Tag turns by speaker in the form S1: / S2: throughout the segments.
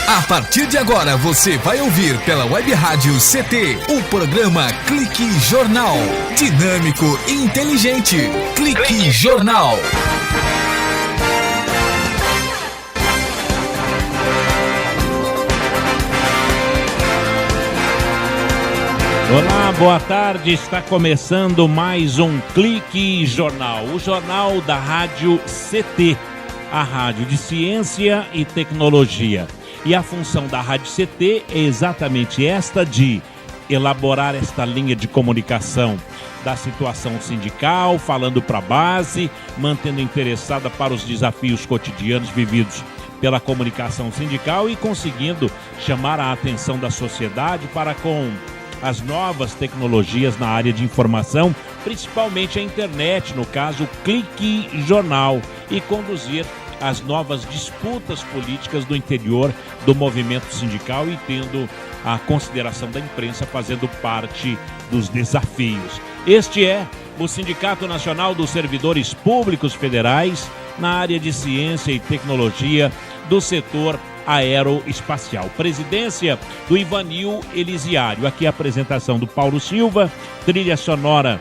S1: A partir de agora você vai ouvir pela Web Rádio CT o programa Clique Jornal. Dinâmico e inteligente. Clique Jornal.
S2: Olá, boa tarde. Está começando mais um Clique Jornal, o jornal da Rádio CT, a rádio de ciência e tecnologia. E a função da Rádio CT é exatamente esta, de elaborar esta linha de comunicação da situação sindical, falando para a base, mantendo interessada para os desafios cotidianos vividos pela comunicação sindical e conseguindo chamar a atenção da sociedade para com as novas tecnologias na área de informação, principalmente a internet, no caso o Clique Jornal, e conduzir as novas disputas políticas do interior do movimento sindical e tendo a consideração da imprensa fazendo parte dos desafios. Este é o Sindicato Nacional dos Servidores Públicos Federais na área de ciência e tecnologia do setor aeroespacial. Presidência do Ivanil Elisiário. Aqui a apresentação do Paulo Silva, trilha sonora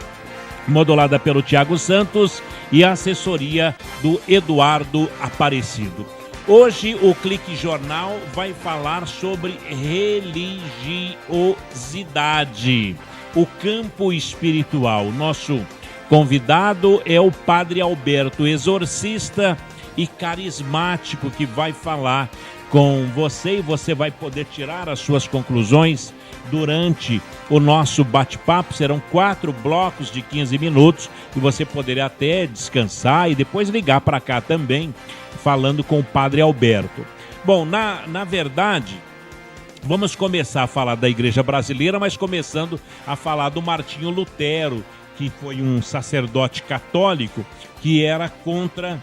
S2: modulada pelo Thiago Santos e a assessoria do Eduardo Aparecido. Hoje o Clique Jornal vai falar sobre religiosidade, o campo espiritual. Nosso convidado é o Padre Alberto, exorcista e carismático, que vai falar com você e você vai poder tirar as suas conclusões durante o nosso bate-papo. Serão 4 blocos de 15 minutos e você poderá até descansar e depois ligar para cá também, falando com o Padre Alberto. Bom, na verdade, vamos começar a falar da Igreja Brasileira, mas começando a falar do Martinho Lutero, que foi um sacerdote católico que era contra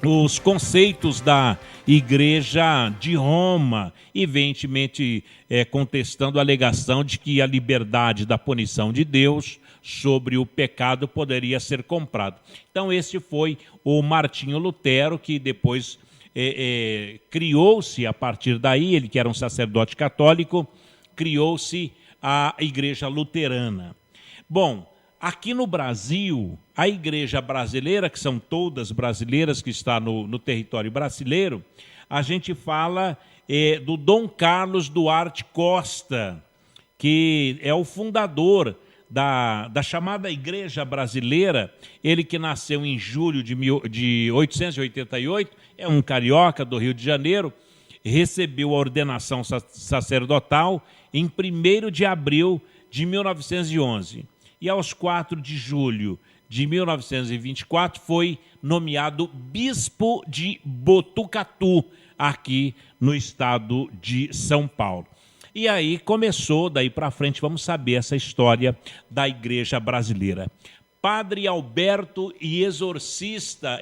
S2: os conceitos da Igreja de Roma, evidentemente contestando a alegação de que a liberdade da punição de Deus sobre o pecado poderia ser comprado. Então esse foi o Martinho Lutero, que depois criou-se, a partir daí, ele que era um sacerdote católico, criou-se a Igreja Luterana. Bom, aqui no Brasil, a Igreja Brasileira, que são todas brasileiras, que está no território brasileiro, a gente fala do Dom Carlos Duarte Costa, que é o fundador da chamada Igreja Brasileira, ele que nasceu em julho de 1888, é um carioca do Rio de Janeiro, recebeu a ordenação sacerdotal em 1º de abril de 1911. E aos 4 de julho de 1924 foi nomeado bispo de Botucatu, aqui no estado de São Paulo. E aí começou, daí para frente, vamos saber essa história da Igreja Brasileira. Padre Alberto e exorcista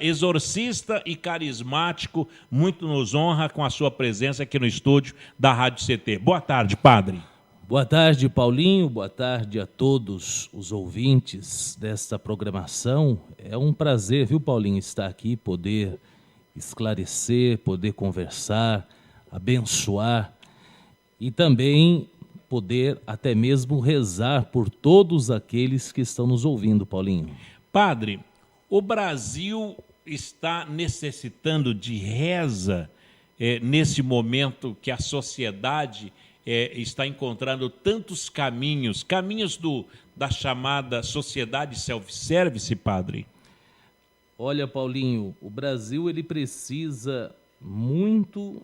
S2: e carismático, muito nos honra com a sua presença aqui no estúdio da Rádio CT. Boa tarde, Padre.
S3: Boa tarde, Paulinho. Boa tarde a todos os ouvintes desta programação. É um prazer, viu, Paulinho, estar aqui, poder esclarecer, poder conversar, abençoar e também poder até mesmo rezar por todos aqueles que estão nos ouvindo, Paulinho.
S2: Padre, o Brasil está necessitando de reza nesse momento que a sociedade está encontrando tantos caminhos da chamada sociedade self-service, Padre?
S3: Olha, Paulinho, o Brasil ele precisa muito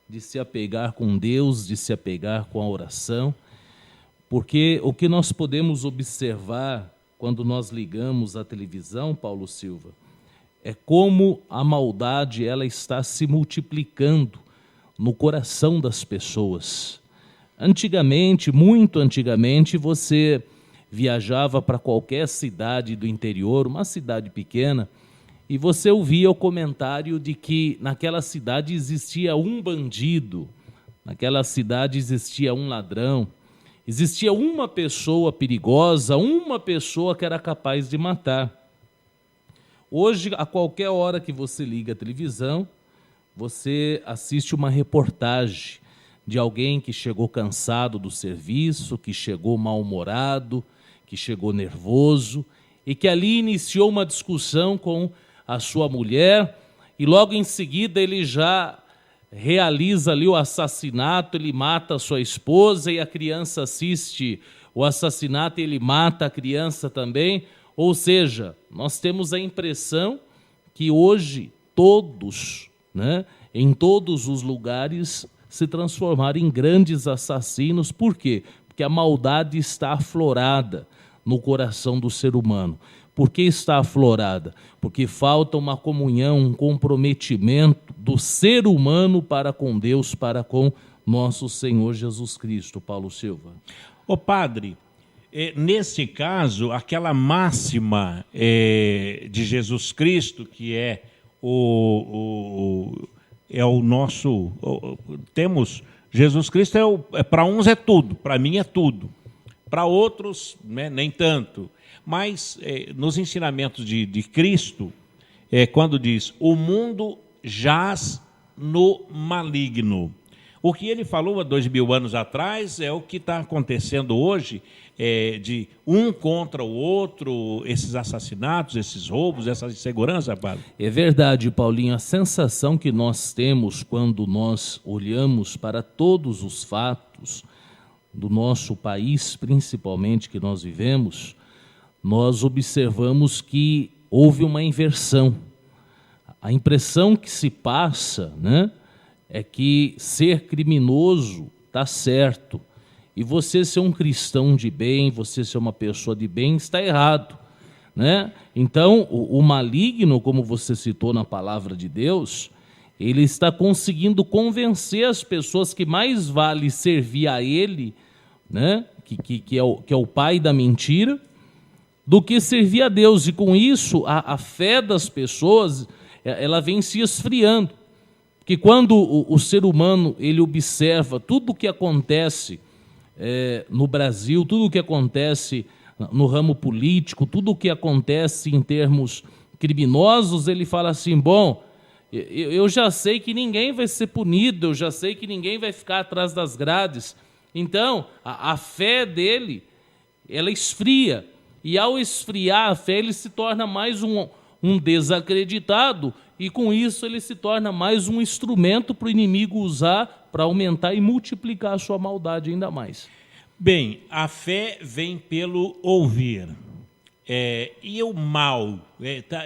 S3: de se apegar com Deus, de se apegar com a oração, porque o que nós podemos observar quando nós ligamos a televisão, Paulo Silva, é como a maldade ela está se multiplicando no coração das pessoas. Antigamente, muito antigamente, você viajava para qualquer cidade do interior, uma cidade pequena, e você ouvia o comentário de que naquela cidade existia um bandido, naquela cidade existia um ladrão, existia uma pessoa perigosa, uma pessoa que era capaz de matar. Hoje, a qualquer hora que você liga a televisão, você assiste uma reportagem de alguém que chegou cansado do serviço, que chegou mal-humorado, que chegou nervoso e que ali iniciou uma discussão com a sua mulher e logo em seguida ele já realiza ali o assassinato, ele mata a sua esposa e a criança assiste o assassinato e ele mata a criança também. Ou seja, nós temos a impressão que hoje todos, né, em todos os lugares se transformaram em grandes assassinos. Por quê? Porque a maldade está aflorada no coração do ser humano. Por que está aflorada? Porque falta uma comunhão, um comprometimento do ser humano para com Deus, para com nosso Senhor Jesus Cristo. Paulo Silva.
S2: Ô padre, nesse caso, aquela máxima de Jesus Cristo, que é o nosso... temos... Jesus Cristo para uns é tudo, para mim é tudo. Para outros, né, nem tanto. Mas nos ensinamentos de Cristo, quando diz, o mundo jaz no maligno. O que ele falou há 2000 anos atrás é o que está acontecendo hoje, de um contra o outro, esses assassinatos, esses roubos, essa insegurança, padre.
S3: É verdade, Paulinho. A sensação que nós temos quando nós olhamos para todos os fatos do nosso país, principalmente que nós vivemos, nós observamos que houve uma inversão. A impressão que se passa, né, é que ser criminoso está certo. E você ser um cristão de bem, você ser uma pessoa de bem, está errado, né? Então, o maligno, como você citou na palavra de Deus, ele está conseguindo convencer as pessoas que mais vale servir a ele, né, que é o pai da mentira, do que servir a Deus. E com isso, a fé das pessoas, ela vem se esfriando. Porque quando o ser humano ele observa tudo o que acontece no Brasil, tudo o que acontece no ramo político, tudo o que acontece em termos criminosos, ele fala assim, bom, eu já sei que ninguém vai ser punido, eu já sei que ninguém vai ficar atrás das grades. Então, a fé dele, ela esfria. E ao esfriar a fé, ele se torna mais um desacreditado, e com isso ele se torna mais um instrumento para o inimigo usar para aumentar e multiplicar a sua maldade ainda mais.
S2: Bem, a fé vem pelo ouvir. E o mal,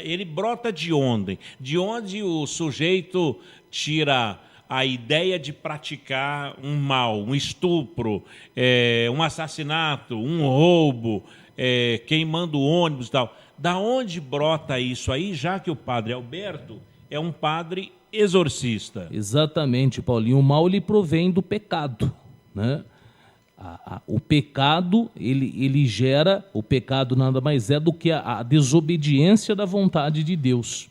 S2: ele brota de onde? De onde o sujeito tira a ideia de praticar um mal, um estupro, um assassinato, um roubo, queimando ônibus e tal. Da onde brota isso aí, já que o padre Alberto é um padre exorcista?
S3: Exatamente, Paulinho. O mal ele provém do pecado, né? O pecado, ele gera, o pecado nada mais é do que a desobediência da vontade de Deus.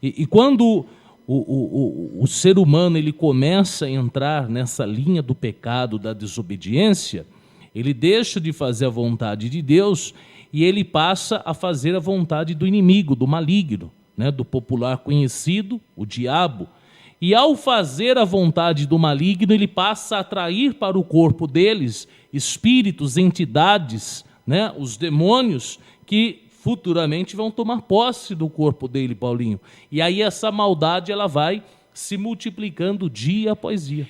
S3: E quando o ser humano ele começa a entrar nessa linha do pecado, da desobediência, ele deixa de fazer a vontade de Deus e ele passa a fazer a vontade do inimigo, do maligno, né, do popular conhecido, o diabo. E ao fazer a vontade do maligno, ele passa a atrair para o corpo deles espíritos, entidades, né, os demônios, que futuramente vão tomar posse do corpo dele, Paulinho. E aí essa maldade ela vai se multiplicando dia após dia.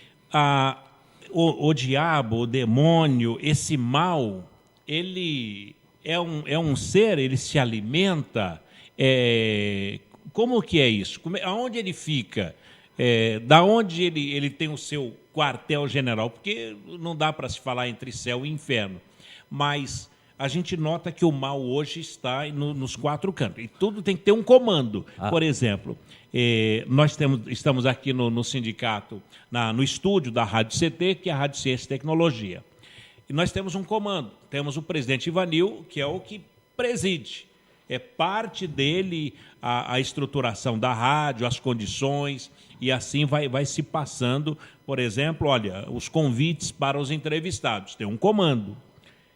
S2: O diabo, o demônio, esse mal, ele é um ser, ele se alimenta. Como que é isso? Aonde ele fica? Da onde ele tem o seu quartel-general? Porque não dá para se falar entre céu e inferno. Mas a gente nota que o mal hoje está nos quatro cantos. E tudo tem que ter um comando. Por exemplo, nós estamos aqui no sindicato, no estúdio da Rádio CT, que é a Rádio Ciência e Tecnologia. E nós temos um comando. Temos o presidente Ivanil, que é o que preside. É parte dele a estruturação da rádio, as condições, e assim vai se passando. Por exemplo, olha, os convites para os entrevistados. Tem um comando.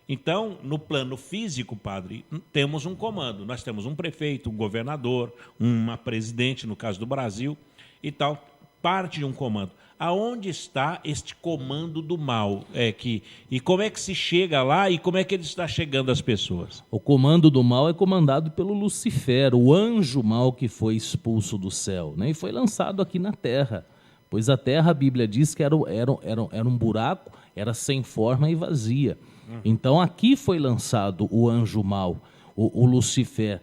S2: Então, no plano físico, padre, temos um comando. Nós temos um prefeito, um governador, uma presidente, no caso do Brasil, e tal, parte de um comando. Aonde está este comando do mal? E como é que se chega lá e como é que ele está chegando às pessoas?
S3: O comando do mal é comandado pelo Lucifer, o anjo mal que foi expulso do céu, né? E foi lançado aqui na terra. Pois a terra, a Bíblia diz que era um buraco, era sem forma e vazia. Então aqui foi lançado o anjo mal, o Lucifer.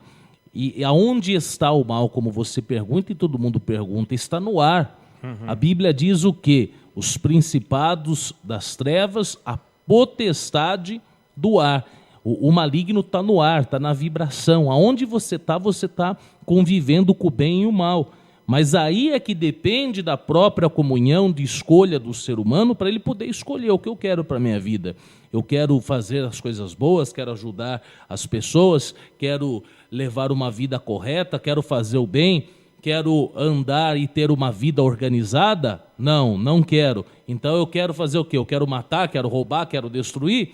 S3: E aonde está o mal, como você pergunta e todo mundo pergunta? Está no ar. A Bíblia diz o quê? Os principados das trevas, a potestade do ar. O maligno está no ar, está na vibração. Aonde você está convivendo com o bem e o mal. Mas aí é que depende da própria comunhão de escolha do ser humano para ele poder escolher o que eu quero para a minha vida. Eu quero fazer as coisas boas, quero ajudar as pessoas, quero levar uma vida correta, quero fazer o bem, quero andar e ter uma vida organizada? Não quero. Então eu quero fazer o quê? Eu quero matar, quero roubar, quero destruir?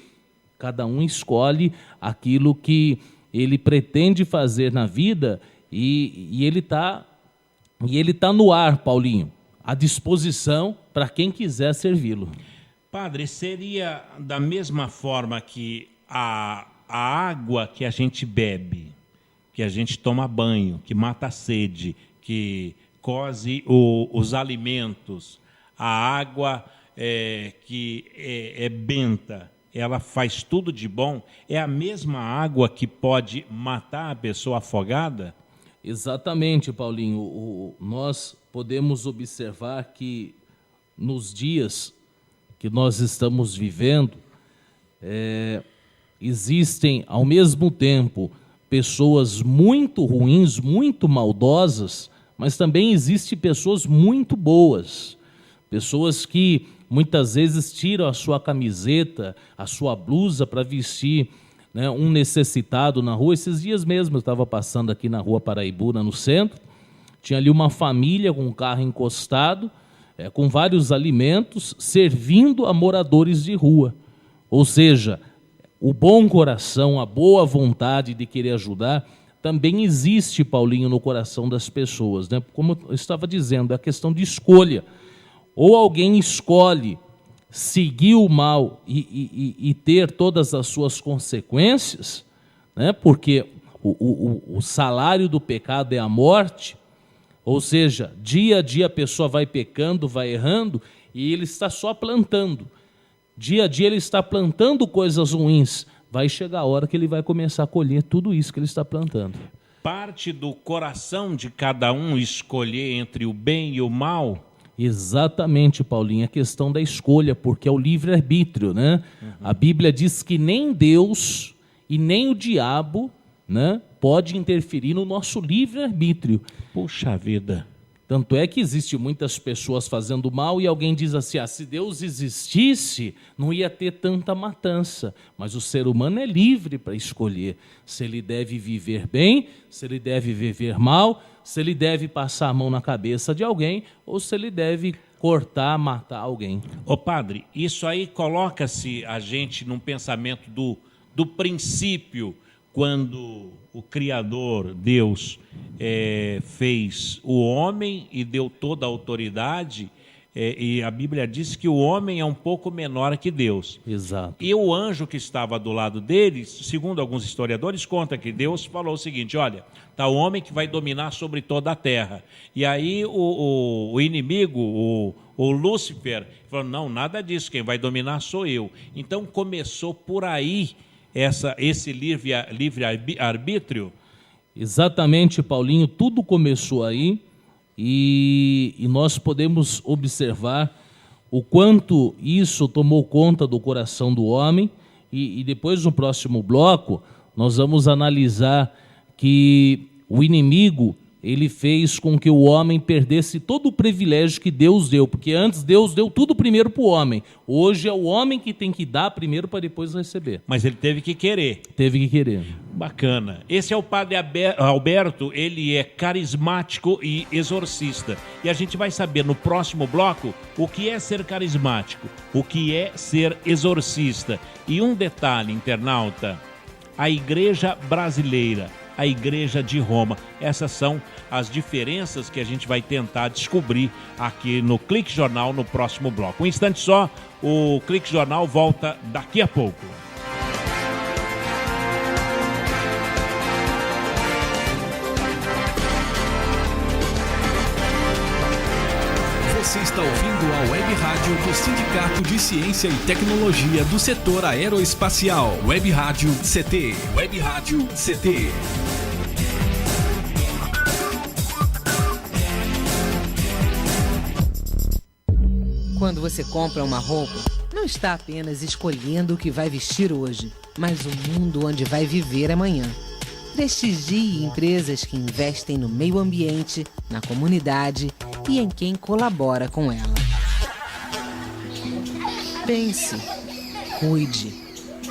S3: Cada um escolhe aquilo que ele pretende fazer na vida e ele está no ar, Paulinho, à disposição para quem quiser servi-lo.
S2: Padre, seria da mesma forma que a água que a gente bebe, que a gente toma banho, que mata a sede, que coze os alimentos, a água que é benta, ela faz tudo de bom, é a mesma água que pode matar a pessoa afogada?
S3: Exatamente, Paulinho. Nós podemos observar que nos dias que nós estamos vivendo, existem ao mesmo tempo pessoas muito ruins, muito maldosas, mas também existem pessoas muito boas, pessoas que muitas vezes tiram a sua camiseta, a sua blusa para vestir, né, um necessitado na rua. Esses dias mesmo eu estava passando aqui na rua Paraibuna, no centro, tinha ali uma família com um carro encostado, com vários alimentos, servindo a moradores de rua. Ou seja, o bom coração, a boa vontade de querer ajudar, também existe, Paulinho, no coração das pessoas, né? Como eu estava dizendo, é a questão de escolha. Ou alguém escolhe seguir o mal e ter todas as suas consequências, né? Porque o salário do pecado é a morte, ou seja, dia a dia a pessoa vai pecando, vai errando, e ele está só plantando. Dia a dia ele está plantando coisas ruins. Vai chegar a hora que ele vai começar a colher tudo isso que ele está plantando.
S2: Parte do coração de cada um escolher entre o bem e o mal?
S3: Exatamente, Paulinho, a questão da escolha, porque é o livre-arbítrio, né? A Bíblia diz que nem Deus e nem o diabo, né, pode interferir no nosso livre-arbítrio.
S2: Puxa vida!
S3: Tanto é que existe muitas pessoas fazendo mal e alguém diz assim, se Deus existisse, não ia ter tanta matança. Mas o ser humano é livre para escolher se ele deve viver bem, se ele deve viver mal, se ele deve passar a mão na cabeça de alguém ou se ele deve cortar, matar alguém.
S2: Ô padre, isso aí coloca-se a gente num pensamento do princípio, quando o Criador, Deus, fez o homem e deu toda a autoridade, e a Bíblia diz que o homem é um pouco menor que Deus.
S3: Exato.
S2: E o anjo que estava do lado deles, segundo alguns historiadores, conta que Deus falou o seguinte, olha, está o homem que vai dominar sobre toda a terra. E aí o inimigo, o Lúcifer, falou, não, nada disso, quem vai dominar sou eu. Então começou por aí esse livre-arbítrio?
S3: Exatamente, Paulinho, tudo começou aí e nós podemos observar o quanto isso tomou conta do coração do homem e depois no próximo bloco nós vamos analisar que o inimigo ele fez com que o homem perdesse todo o privilégio que Deus deu, porque antes Deus deu tudo primeiro para o homem. Hoje é o homem que tem que dar primeiro para depois receber.
S2: Mas ele teve que querer.
S3: Teve que querer.
S2: Bacana. Esse é o Padre Alberto, ele é carismático e exorcista. E a gente vai saber no próximo bloco o que é ser carismático, o que é ser exorcista. E um detalhe, internauta, a igreja brasileira, a Igreja de Roma. Essas são as diferenças que a gente vai tentar descobrir aqui no Clique Jornal no próximo bloco. Um instante só, o Clique Jornal volta daqui a pouco.
S1: Você está ouvindo a Web Rádio do Sindicato de Ciência e Tecnologia do Setor Aeroespacial. Web Rádio CT. Web Rádio CT.
S4: Quando você compra uma roupa, não está apenas escolhendo o que vai vestir hoje, mas o mundo onde vai viver amanhã. Prestigie empresas que investem no meio ambiente, na comunidade e em quem colabora com ela. Pense, cuide,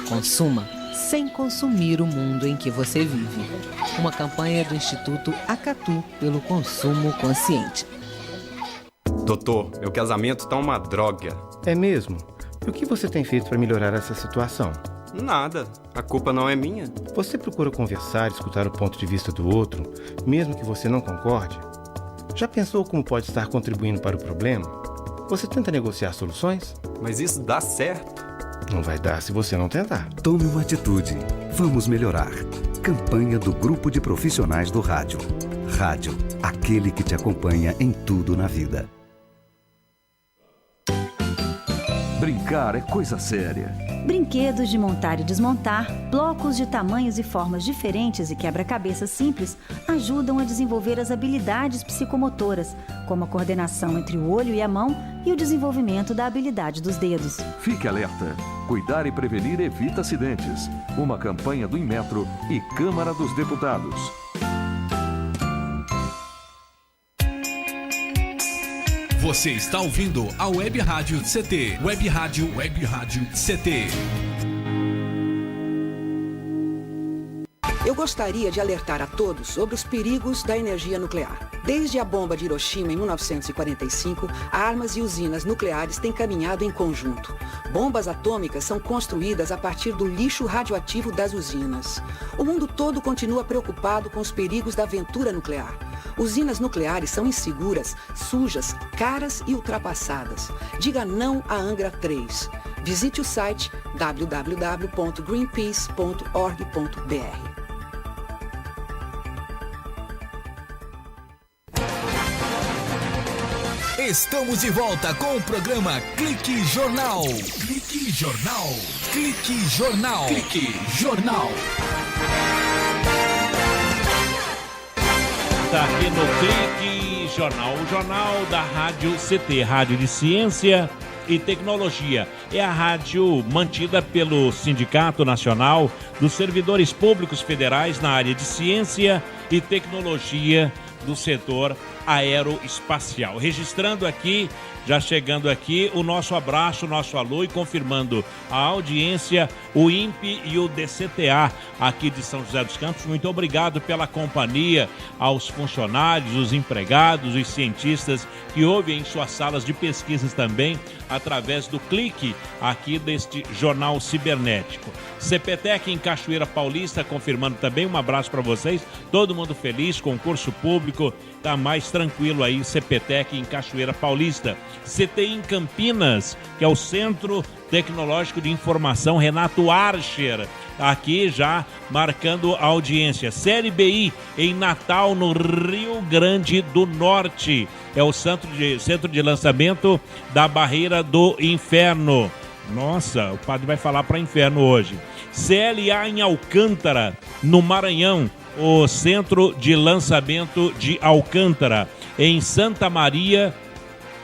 S4: consuma sem consumir o mundo em que você vive. Uma campanha do Instituto Acatu pelo consumo consciente.
S5: Doutor, meu casamento tá uma droga.
S6: É mesmo? E o que você tem feito para melhorar essa situação?
S5: Nada. A culpa não é minha.
S6: Você procura conversar, escutar o ponto de vista do outro, mesmo que você não concorde? Já pensou como pode estar contribuindo para o problema? Você tenta negociar soluções?
S5: Mas isso dá certo.
S6: Não vai dar se você não tentar.
S7: Tome uma atitude. Vamos melhorar. Campanha do Grupo de Profissionais do Rádio. Rádio, aquele que te acompanha em tudo na vida.
S8: Brincar é coisa séria.
S9: Brinquedos de montar e desmontar, blocos de tamanhos e formas diferentes e quebra-cabeças simples ajudam a desenvolver as habilidades psicomotoras, como a coordenação entre o olho e a mão e o desenvolvimento da habilidade dos dedos.
S8: Fique alerta. Cuidar e prevenir evita acidentes. Uma campanha do Inmetro e Câmara dos Deputados.
S1: Você está ouvindo a Web Rádio CT. Web Rádio CT.
S10: Eu gostaria de alertar a todos sobre os perigos da energia nuclear. Desde a bomba de Hiroshima em 1945, armas e usinas nucleares têm caminhado em conjunto. Bombas atômicas são construídas a partir do lixo radioativo das usinas. O mundo todo continua preocupado com os perigos da aventura nuclear. Usinas nucleares são inseguras, sujas, caras e ultrapassadas. Diga não à Angra 3. Visite o site www.greenpeace.org.br.
S1: Estamos de volta com o programa Clique Jornal. Clique Jornal. Clique Jornal. Clique Jornal.
S2: Está aqui no Clique Jornal, o jornal da Rádio CT, Rádio de Ciência e Tecnologia. É a rádio mantida pelo Sindicato Nacional dos Servidores Públicos Federais na área de Ciência e Tecnologia do setor aeroespacial. Registrando aqui, já chegando aqui, o nosso abraço, o nosso alô e confirmando a audiência, o INPE e o DCTA aqui de São José dos Campos. Muito obrigado pela companhia aos funcionários, os empregados, os cientistas que ouvem em suas salas de pesquisas também através do clique aqui deste jornal cibernético. CPTEC em Cachoeira Paulista confirmando também, um abraço para vocês, todo mundo feliz, concurso público, tá mais tranquilo aí, CPTEC em Cachoeira Paulista. CTI em Campinas, que é o Centro Tecnológico de Informação Renato Archer, aqui já marcando a audiência. Série BI em Natal, no Rio Grande do Norte, é o centro de lançamento da Barreira do Inferno. Nossa, o padre vai falar para inferno hoje. CLA em Alcântara, no Maranhão, o centro de lançamento de Alcântara. Em Santa Maria,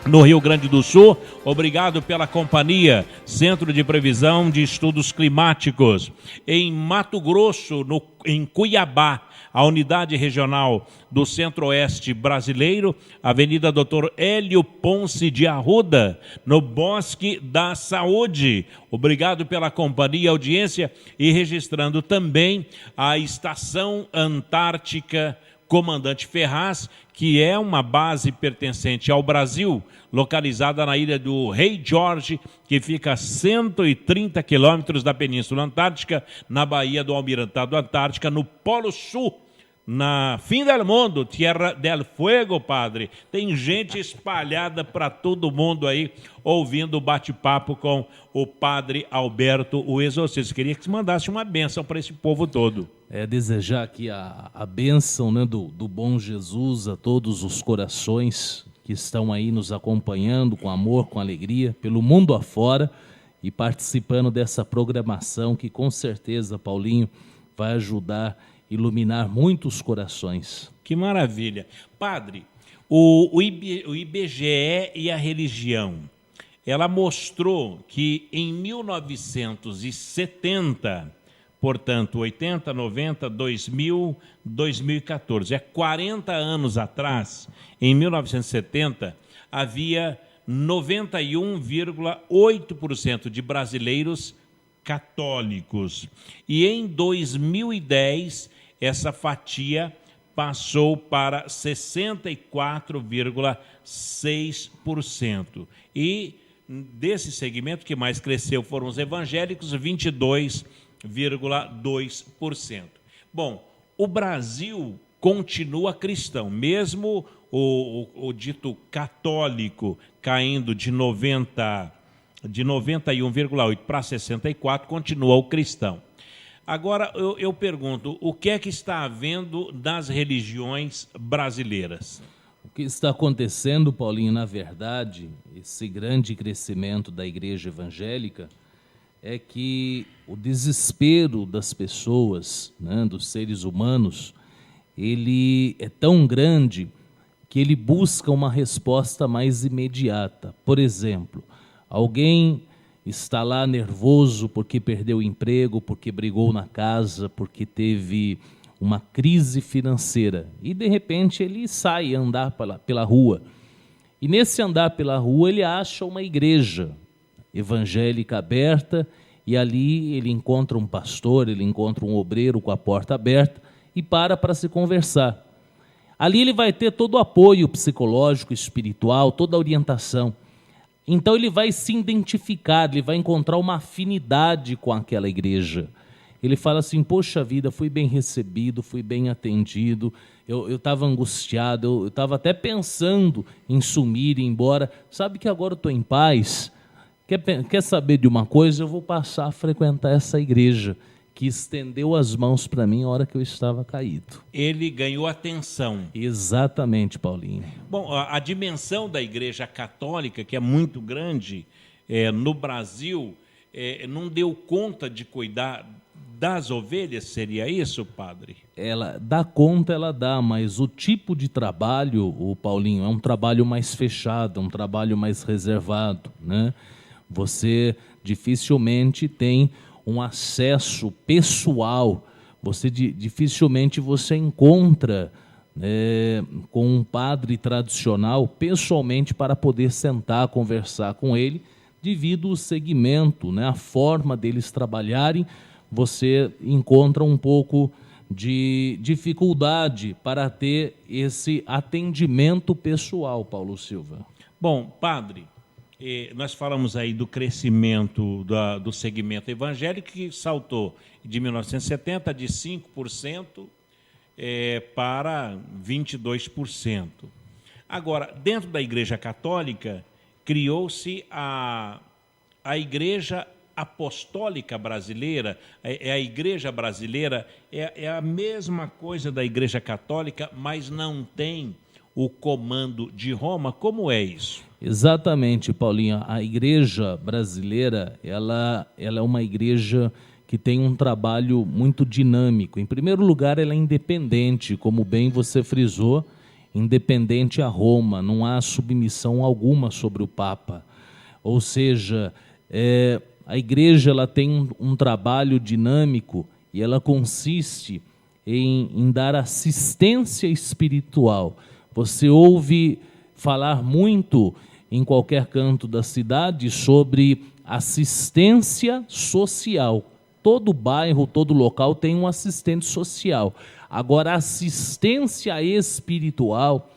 S2: no Rio Grande do Sul, obrigado pela companhia. Centro de Previsão de Estudos Climáticos. Em Mato Grosso, em Cuiabá, a unidade regional do Centro-Oeste brasileiro, Avenida Dr. Hélio Ponce de Arruda, no Bosque da Saúde. Obrigado pela companhia e audiência e registrando também a Estação Antártica Comandante Ferraz, que é uma base pertencente ao Brasil, localizada na ilha do Rei Jorge, que fica a 130 quilômetros da Península Antártica, na Baía do Almirantado Antártica, no Polo Sul na fim del mundo, Tierra del Fuego, padre. Tem gente espalhada para todo mundo aí, ouvindo o bate-papo com o padre Alberto, o exorcista. Queria que você mandasse uma bênção para esse povo todo.
S3: Desejar aqui a bênção, né, do bom Jesus a todos os corações que estão aí nos acompanhando com amor, com alegria, pelo mundo afora e participando dessa programação que com certeza, Paulinho, vai ajudar iluminar muitos corações.
S2: Que maravilha. Padre, o IBGE e a religião, ela mostrou que em 1970, portanto, 80, 90, 2000, 2014, 40 anos atrás, em 1970, havia 91,8% de brasileiros católicos. E em 2010, essa fatia passou para 64,6%. E desse segmento que mais cresceu foram os evangélicos, 22,2%. Bom, o Brasil continua cristão, mesmo o dito católico caindo de 91,8 para 64, continua o cristão. Agora, eu pergunto, o que é que está havendo nas religiões brasileiras?
S3: O que está acontecendo, Paulinho, na verdade, esse grande crescimento da igreja evangélica, é que o desespero das pessoas, né, dos seres humanos, ele é tão grande que ele busca uma resposta mais imediata. Por exemplo, alguém está lá nervoso porque perdeu o emprego, porque brigou na casa, porque teve uma crise financeira. E, de repente, ele sai andar pela rua. E, nesse andar pela rua, ele acha uma igreja evangélica aberta, e ali ele encontra um pastor, ele encontra um obreiro com a porta aberta e para se conversar. Ali ele vai ter todo o apoio psicológico, espiritual, toda a orientação. Então ele vai se identificar, ele vai encontrar uma afinidade com aquela igreja. Ele fala assim, poxa vida, fui bem recebido, fui bem atendido, eu estava angustiado, eu estava até pensando em sumir, ir embora. Sabe que agora eu estou em paz? Quer saber de uma coisa? Eu vou passar a frequentar essa igreja que estendeu as mãos para mim na hora que eu estava caído.
S2: Ele ganhou atenção.
S3: Exatamente, Paulinho.
S2: Bom, a dimensão da igreja católica, que é muito grande no Brasil, não deu conta de cuidar das ovelhas, seria isso, padre?
S3: Ela dá conta, ela dá, mas o tipo de trabalho, o Paulinho, é um trabalho mais fechado, um trabalho mais reservado, né? Você dificilmente tem um acesso pessoal, dificilmente você encontra com um padre tradicional pessoalmente para poder sentar, conversar com ele, devido ao segmento, né, a forma deles trabalharem, você encontra um pouco de dificuldade para ter esse atendimento pessoal, Paulo Silva.
S2: Bom, padre, nós falamos aí do crescimento do segmento evangélico, que saltou de 1970 de 5% para 22%. Agora, dentro da Igreja Católica, criou-se a Igreja Apostólica Brasileira. A Igreja Brasileira é a mesma coisa da Igreja Católica, mas não tem o comando de Roma. Como é isso?
S3: Exatamente, Paulinho. A igreja brasileira, ela é uma igreja que tem um trabalho muito dinâmico. Em primeiro lugar, ela é independente, como bem você frisou, independente a Roma, não há submissão alguma sobre o Papa. Ou seja, a igreja ela tem um trabalho dinâmico e ela consiste em dar assistência espiritual. Você ouve falar muito em qualquer canto da cidade sobre assistência social. Todo bairro, todo local tem um assistente social. Agora, assistência espiritual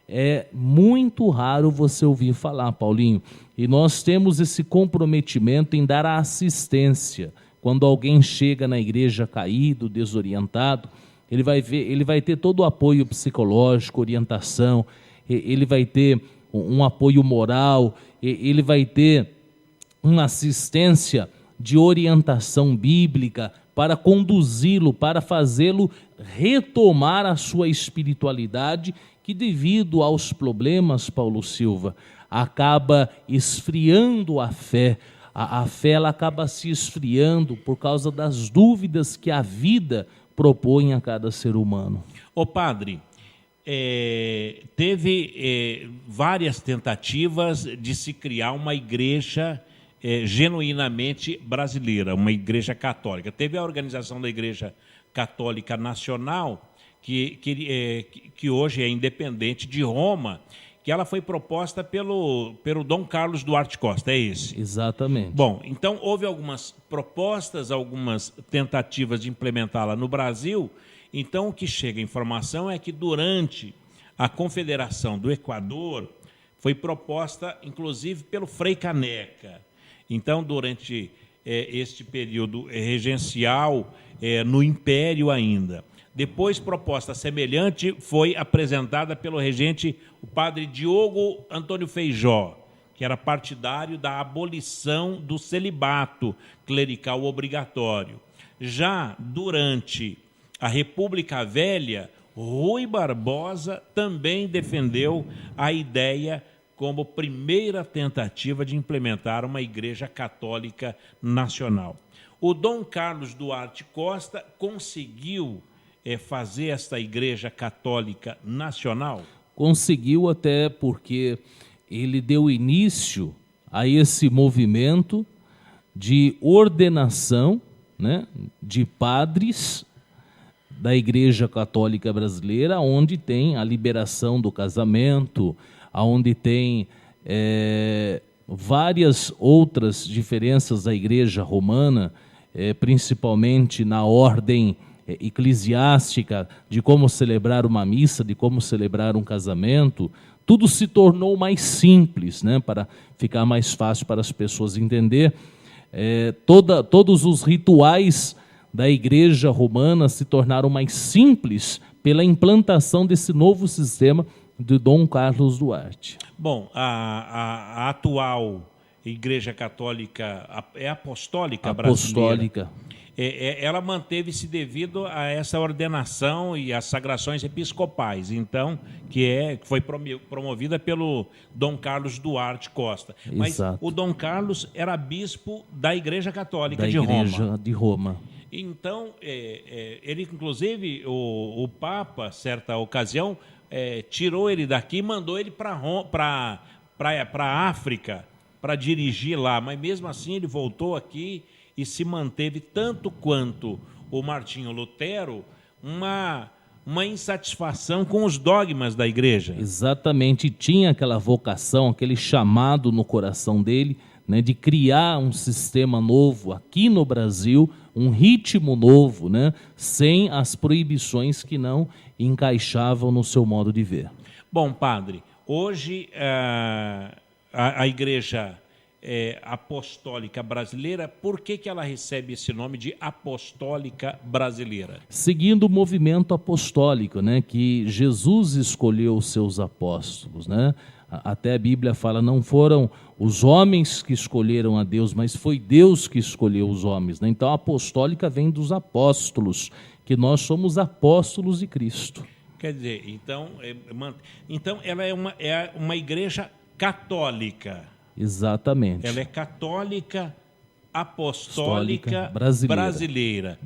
S3: é muito raro você ouvir falar, Paulinho. E nós temos esse comprometimento em dar a assistência. Quando alguém chega na igreja caído, desorientado, ele vai ter todo o apoio psicológico, orientação, ele vai ter um apoio moral, ele vai ter uma assistência de orientação bíblica para conduzi-lo, para fazê-lo retomar a sua espiritualidade, que devido aos problemas, Paulo Silva, acaba esfriando a fé. A fé ela acaba se esfriando por causa das dúvidas que a vida propõe a cada ser humano.
S2: Ô padre, teve várias tentativas de se criar uma igreja genuinamente brasileira, uma igreja católica. Teve a organização da Igreja Católica Nacional, que hoje é independente, de Roma, que ela foi proposta pelo Dom Carlos Duarte Costa, é esse?
S3: Exatamente.
S2: Bom, então houve algumas propostas, algumas tentativas de implementá-la no Brasil. Então o que chega a informação é que durante a Confederação do Equador foi proposta, inclusive, pelo Frei Caneca. Então, durante este período regencial, no Império ainda. Depois, proposta semelhante foi apresentada pelo regente, o padre Diogo Antônio Feijó, que era partidário da abolição do celibato clerical obrigatório. Já durante a República Velha, Rui Barbosa também defendeu a ideia como primeira tentativa de implementar uma igreja católica nacional. O Dom Carlos Duarte Costa conseguiu fazer esta igreja católica nacional?
S3: Conseguiu, até porque ele deu início a esse movimento de ordenação, né, de padres da Igreja Católica Brasileira, onde tem a liberação do casamento, onde tem várias outras diferenças da Igreja Romana, principalmente na ordem eclesiástica, de como celebrar uma missa, de como celebrar um casamento. Tudo se tornou mais simples, né, para ficar mais fácil para as pessoas entender. Todos os rituais da Igreja Romana se tornaram mais simples pela implantação desse novo sistema de Dom Carlos Duarte.
S2: Bom, a atual Igreja Católica apostólica brasileira, ela manteve-se devido a essa ordenação e as sagrações episcopais, então, que foi promovida pelo Dom Carlos Duarte Costa. Mas exato, o Dom Carlos era bispo da Igreja Católica de
S3: Roma.
S2: Então, ele, inclusive, o Papa, certa ocasião, tirou ele daqui e mandou ele para a África para dirigir lá, mas mesmo assim ele voltou aqui e se manteve, tanto quanto o Martinho Lutero, uma insatisfação com os dogmas da igreja.
S3: Exatamente, tinha aquela vocação, aquele chamado no coração dele, né, de criar um sistema novo aqui no Brasil, um ritmo novo, né, sem as proibições que não encaixavam no seu modo de ver.
S2: Bom, padre, hoje a igreja apostólica brasileira, por que ela recebe esse nome de apostólica brasileira?
S3: Seguindo o movimento apostólico, né, que Jesus escolheu os seus apóstolos, né? Até a Bíblia fala, não foram os homens que escolheram a Deus, mas foi Deus que escolheu os homens, né? Então a apostólica vem dos apóstolos, que nós somos apóstolos de Cristo.
S2: Quer dizer, então ela é uma igreja católica.
S3: Exatamente.
S2: Ela é católica, apostólica, brasileira.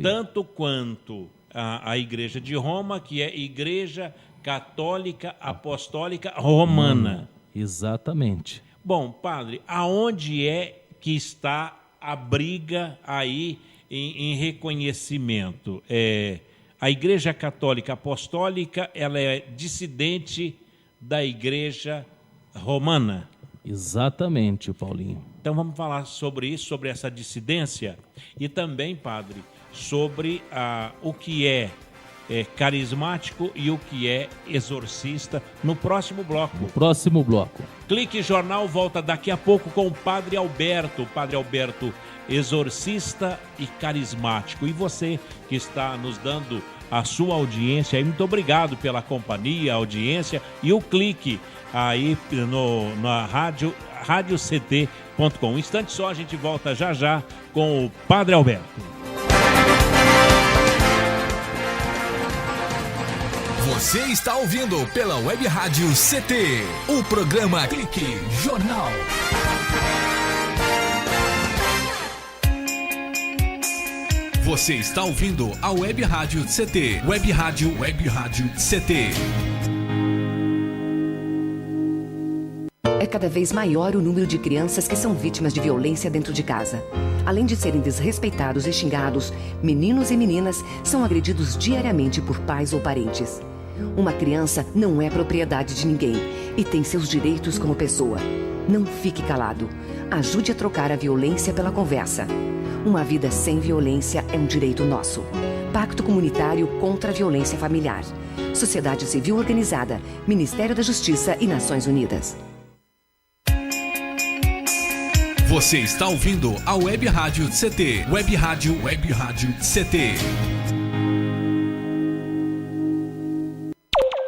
S2: Tanto quanto a Igreja de Roma, que é Igreja Católica Apostólica Romana.
S3: Exatamente.
S2: Bom, padre, aonde é que está a briga aí em reconhecimento? A Igreja Católica Apostólica, ela é dissidente da Igreja Romana.
S3: Exatamente, Paulinho.
S2: Então vamos falar sobre isso, sobre essa dissidência e também, padre, sobre o que é carismático e o que é exorcista no próximo bloco. Clique Jornal volta daqui a pouco com o Padre Alberto. Padre Alberto, exorcista e carismático. E você que está nos dando a sua audiência. Muito obrigado pela companhia, audiência e o clique aí na radiocT.com. Um instante só, a gente volta já com o Padre Alberto.
S1: Você está ouvindo pela Web Rádio CT, o programa Clique Jornal. Você está ouvindo a Web Rádio CT, Web Rádio CT.
S11: É cada vez maior o número de crianças que são vítimas de violência dentro de casa. Além de serem desrespeitados e xingados, meninos e meninas são agredidos diariamente por pais ou parentes. Uma criança não é propriedade de ninguém e tem seus direitos como pessoa. Não fique calado. Ajude a trocar a violência pela conversa. Uma vida sem violência é um direito nosso. Pacto Comunitário contra a Violência Familiar. Sociedade Civil Organizada, Ministério da Justiça e Nações Unidas.
S1: Você está ouvindo a Web Rádio CT, Web Rádio CT.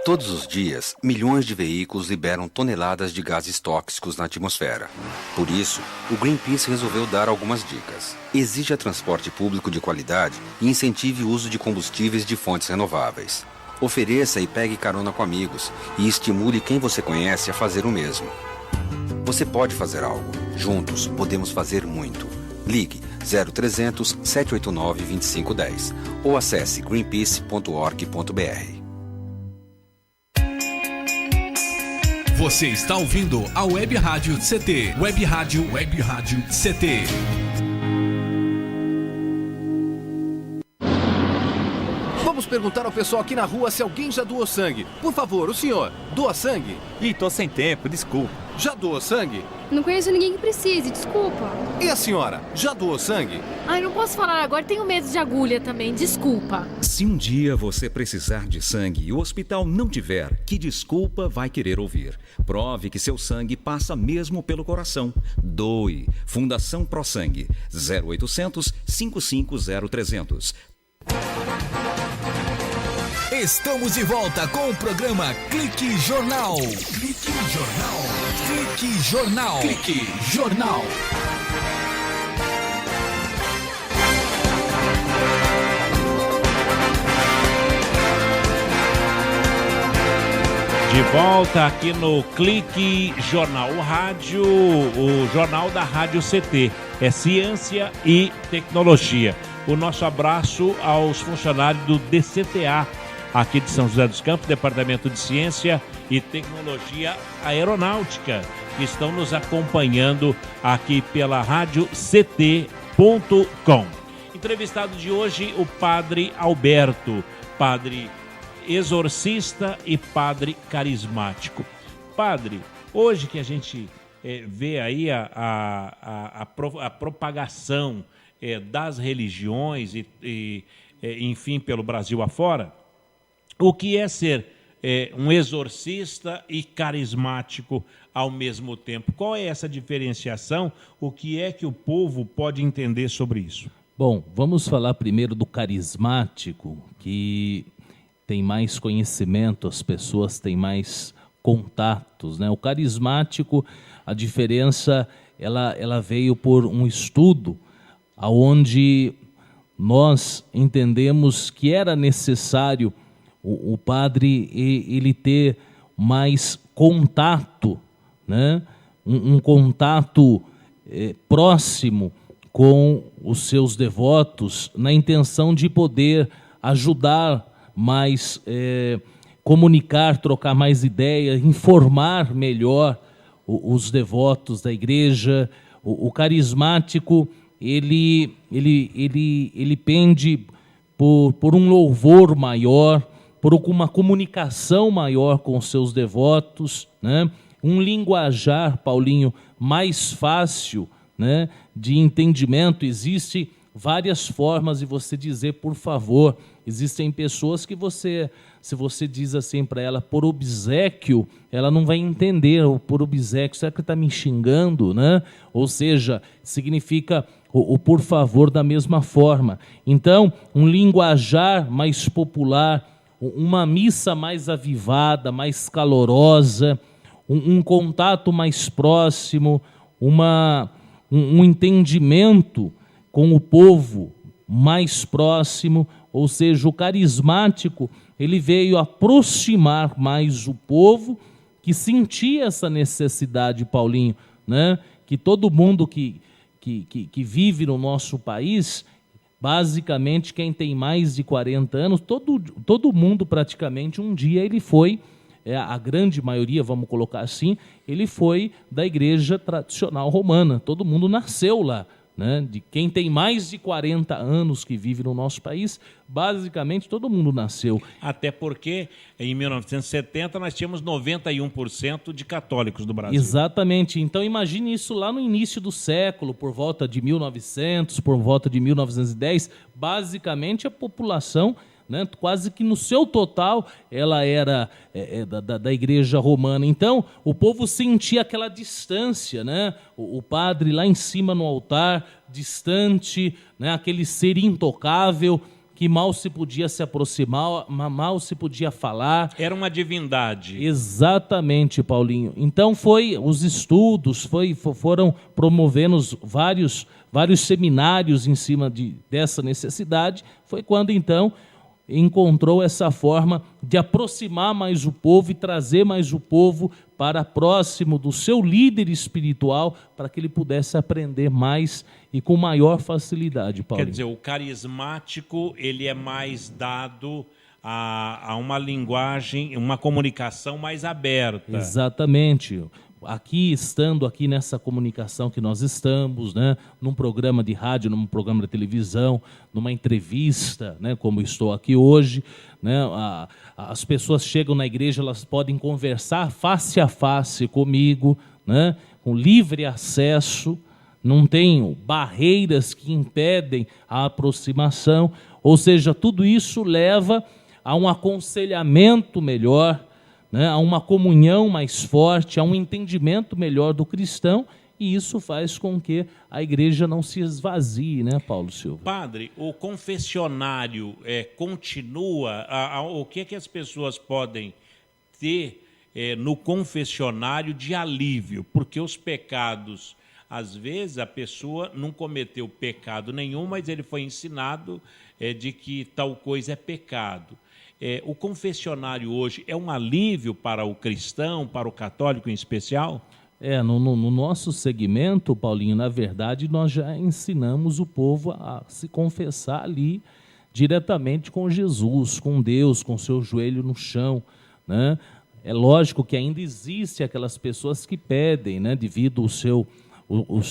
S12: Todos os dias, milhões de veículos liberam toneladas de gases tóxicos na atmosfera. Por isso, o Greenpeace resolveu dar algumas dicas. Exija transporte público de qualidade e incentive o uso de combustíveis de fontes renováveis. Ofereça e pegue carona com amigos e estimule quem você conhece a fazer o mesmo. Você pode fazer algo. Juntos, podemos fazer muito. Ligue 0300 789 2510 ou acesse greenpeace.org.br.
S1: Você está ouvindo a Web Rádio CT, Web Rádio CT.
S13: Vamos perguntar ao pessoal aqui na rua se alguém já doou sangue. Por favor, o senhor, doa sangue?
S14: Ih, tô sem tempo, desculpa.
S13: Já doou sangue?
S15: Não conheço ninguém que precise, desculpa.
S13: E a senhora, já doou sangue?
S15: Ai, não posso falar agora, tenho medo de agulha também, desculpa.
S16: Se um dia você precisar de sangue e o hospital não tiver, que desculpa vai querer ouvir? Prove que seu sangue passa mesmo pelo coração. Doe. Fundação Pro Sangue. 0800 550 300.
S1: Estamos de volta com o programa Clique Jornal. Clique Jornal. Clique Jornal. Clique Jornal.
S2: De volta aqui no Clique Jornal, o jornal da Rádio CT. É ciência e tecnologia. O nosso abraço aos funcionários do DCTA, aqui de São José dos Campos, Departamento de Ciência e Tecnologia Aeronáutica, que estão nos acompanhando aqui pela radiocT.com. Entrevistado de hoje, o Padre Alberto, padre exorcista e padre carismático. Padre, hoje que a gente vê aí a propagação das religiões e enfim, pelo Brasil afora, o que é ser um exorcista e carismático ao mesmo tempo? Qual é essa diferenciação? O que é que o povo pode entender sobre isso?
S3: Bom, vamos falar primeiro do carismático, que tem mais conhecimento, as pessoas têm mais contatos, né? O carismático, a diferença, ela veio por um estudo onde nós entendemos que era necessário o padre ele ter mais contato, né? Um contato próximo com os seus devotos, na intenção de poder ajudar mais, comunicar, trocar mais ideias, informar melhor os devotos da igreja. O carismático, ele pende por um louvor maior, por uma comunicação maior com os seus devotos, né? Um linguajar, Paulinho, mais fácil, né, de entendimento. Existem várias formas de você dizer por favor. Existem pessoas que se você diz assim para ela por obséquio, ela não vai entender. Por obséquio, será que está me xingando, né? Ou seja, significa o por favor da mesma forma. Então, um linguajar mais popular, uma missa mais avivada, mais calorosa, um contato mais próximo, um entendimento com o povo mais próximo, ou seja, o carismático, ele veio aproximar mais o povo que sentia essa necessidade, Paulinho, né? Que todo mundo que vive no nosso país, basicamente quem tem mais de 40 anos, todo mundo praticamente um dia ele foi, a grande maioria, vamos colocar assim, ele foi da igreja tradicional romana, todo mundo nasceu lá. Né? De quem tem mais de 40 anos que vive no nosso país, basicamente todo mundo nasceu.
S2: Até porque em 1970 nós tínhamos 91% de católicos do Brasil.
S3: Exatamente. Então imagine isso lá no início do século, por volta de 1900, por volta de 1910, basicamente a população, né, quase que no seu total, ela era da igreja romana. Então, o povo sentia aquela distância, né? O padre lá em cima no altar, distante, né? Aquele ser intocável, que mal se podia se aproximar, mal se podia falar.
S2: Era uma divindade.
S3: Exatamente, Paulinho. Então, os estudos, foram promovendo vários seminários em cima dessa necessidade. Foi quando, então, encontrou essa forma de aproximar mais o povo e trazer mais o povo para próximo do seu líder espiritual, para que ele pudesse aprender mais e com maior facilidade, Paulo.
S2: Quer dizer, o carismático, ele é mais dado a uma linguagem, uma comunicação mais aberta.
S3: Exatamente. Estando aqui nessa comunicação que nós estamos, né, num programa de rádio, num programa de televisão, numa entrevista, né, como estou aqui hoje, né, as pessoas chegam na igreja, elas podem conversar face a face comigo, né, com livre acesso, não tem barreiras que impedem a aproximação, ou seja, tudo isso leva a um aconselhamento melhor, né, a uma comunhão mais forte, a um entendimento melhor do cristão, e isso faz com que a igreja não se esvazie, né, Paulo Silva?
S2: Padre, o confessionário continua? O que as pessoas podem ter no confessionário de alívio? Porque os pecados, às vezes a pessoa não cometeu pecado nenhum, mas ele foi ensinado de que tal coisa é pecado. O confessionário hoje é um alívio para o cristão, para o católico em especial?
S3: No nosso segmento, Paulinho, na verdade, nós já ensinamos o povo a se confessar ali diretamente com Jesus, com Deus, com seu joelho no chão, né? É lógico que ainda existe aquelas pessoas que pedem, né, devido ao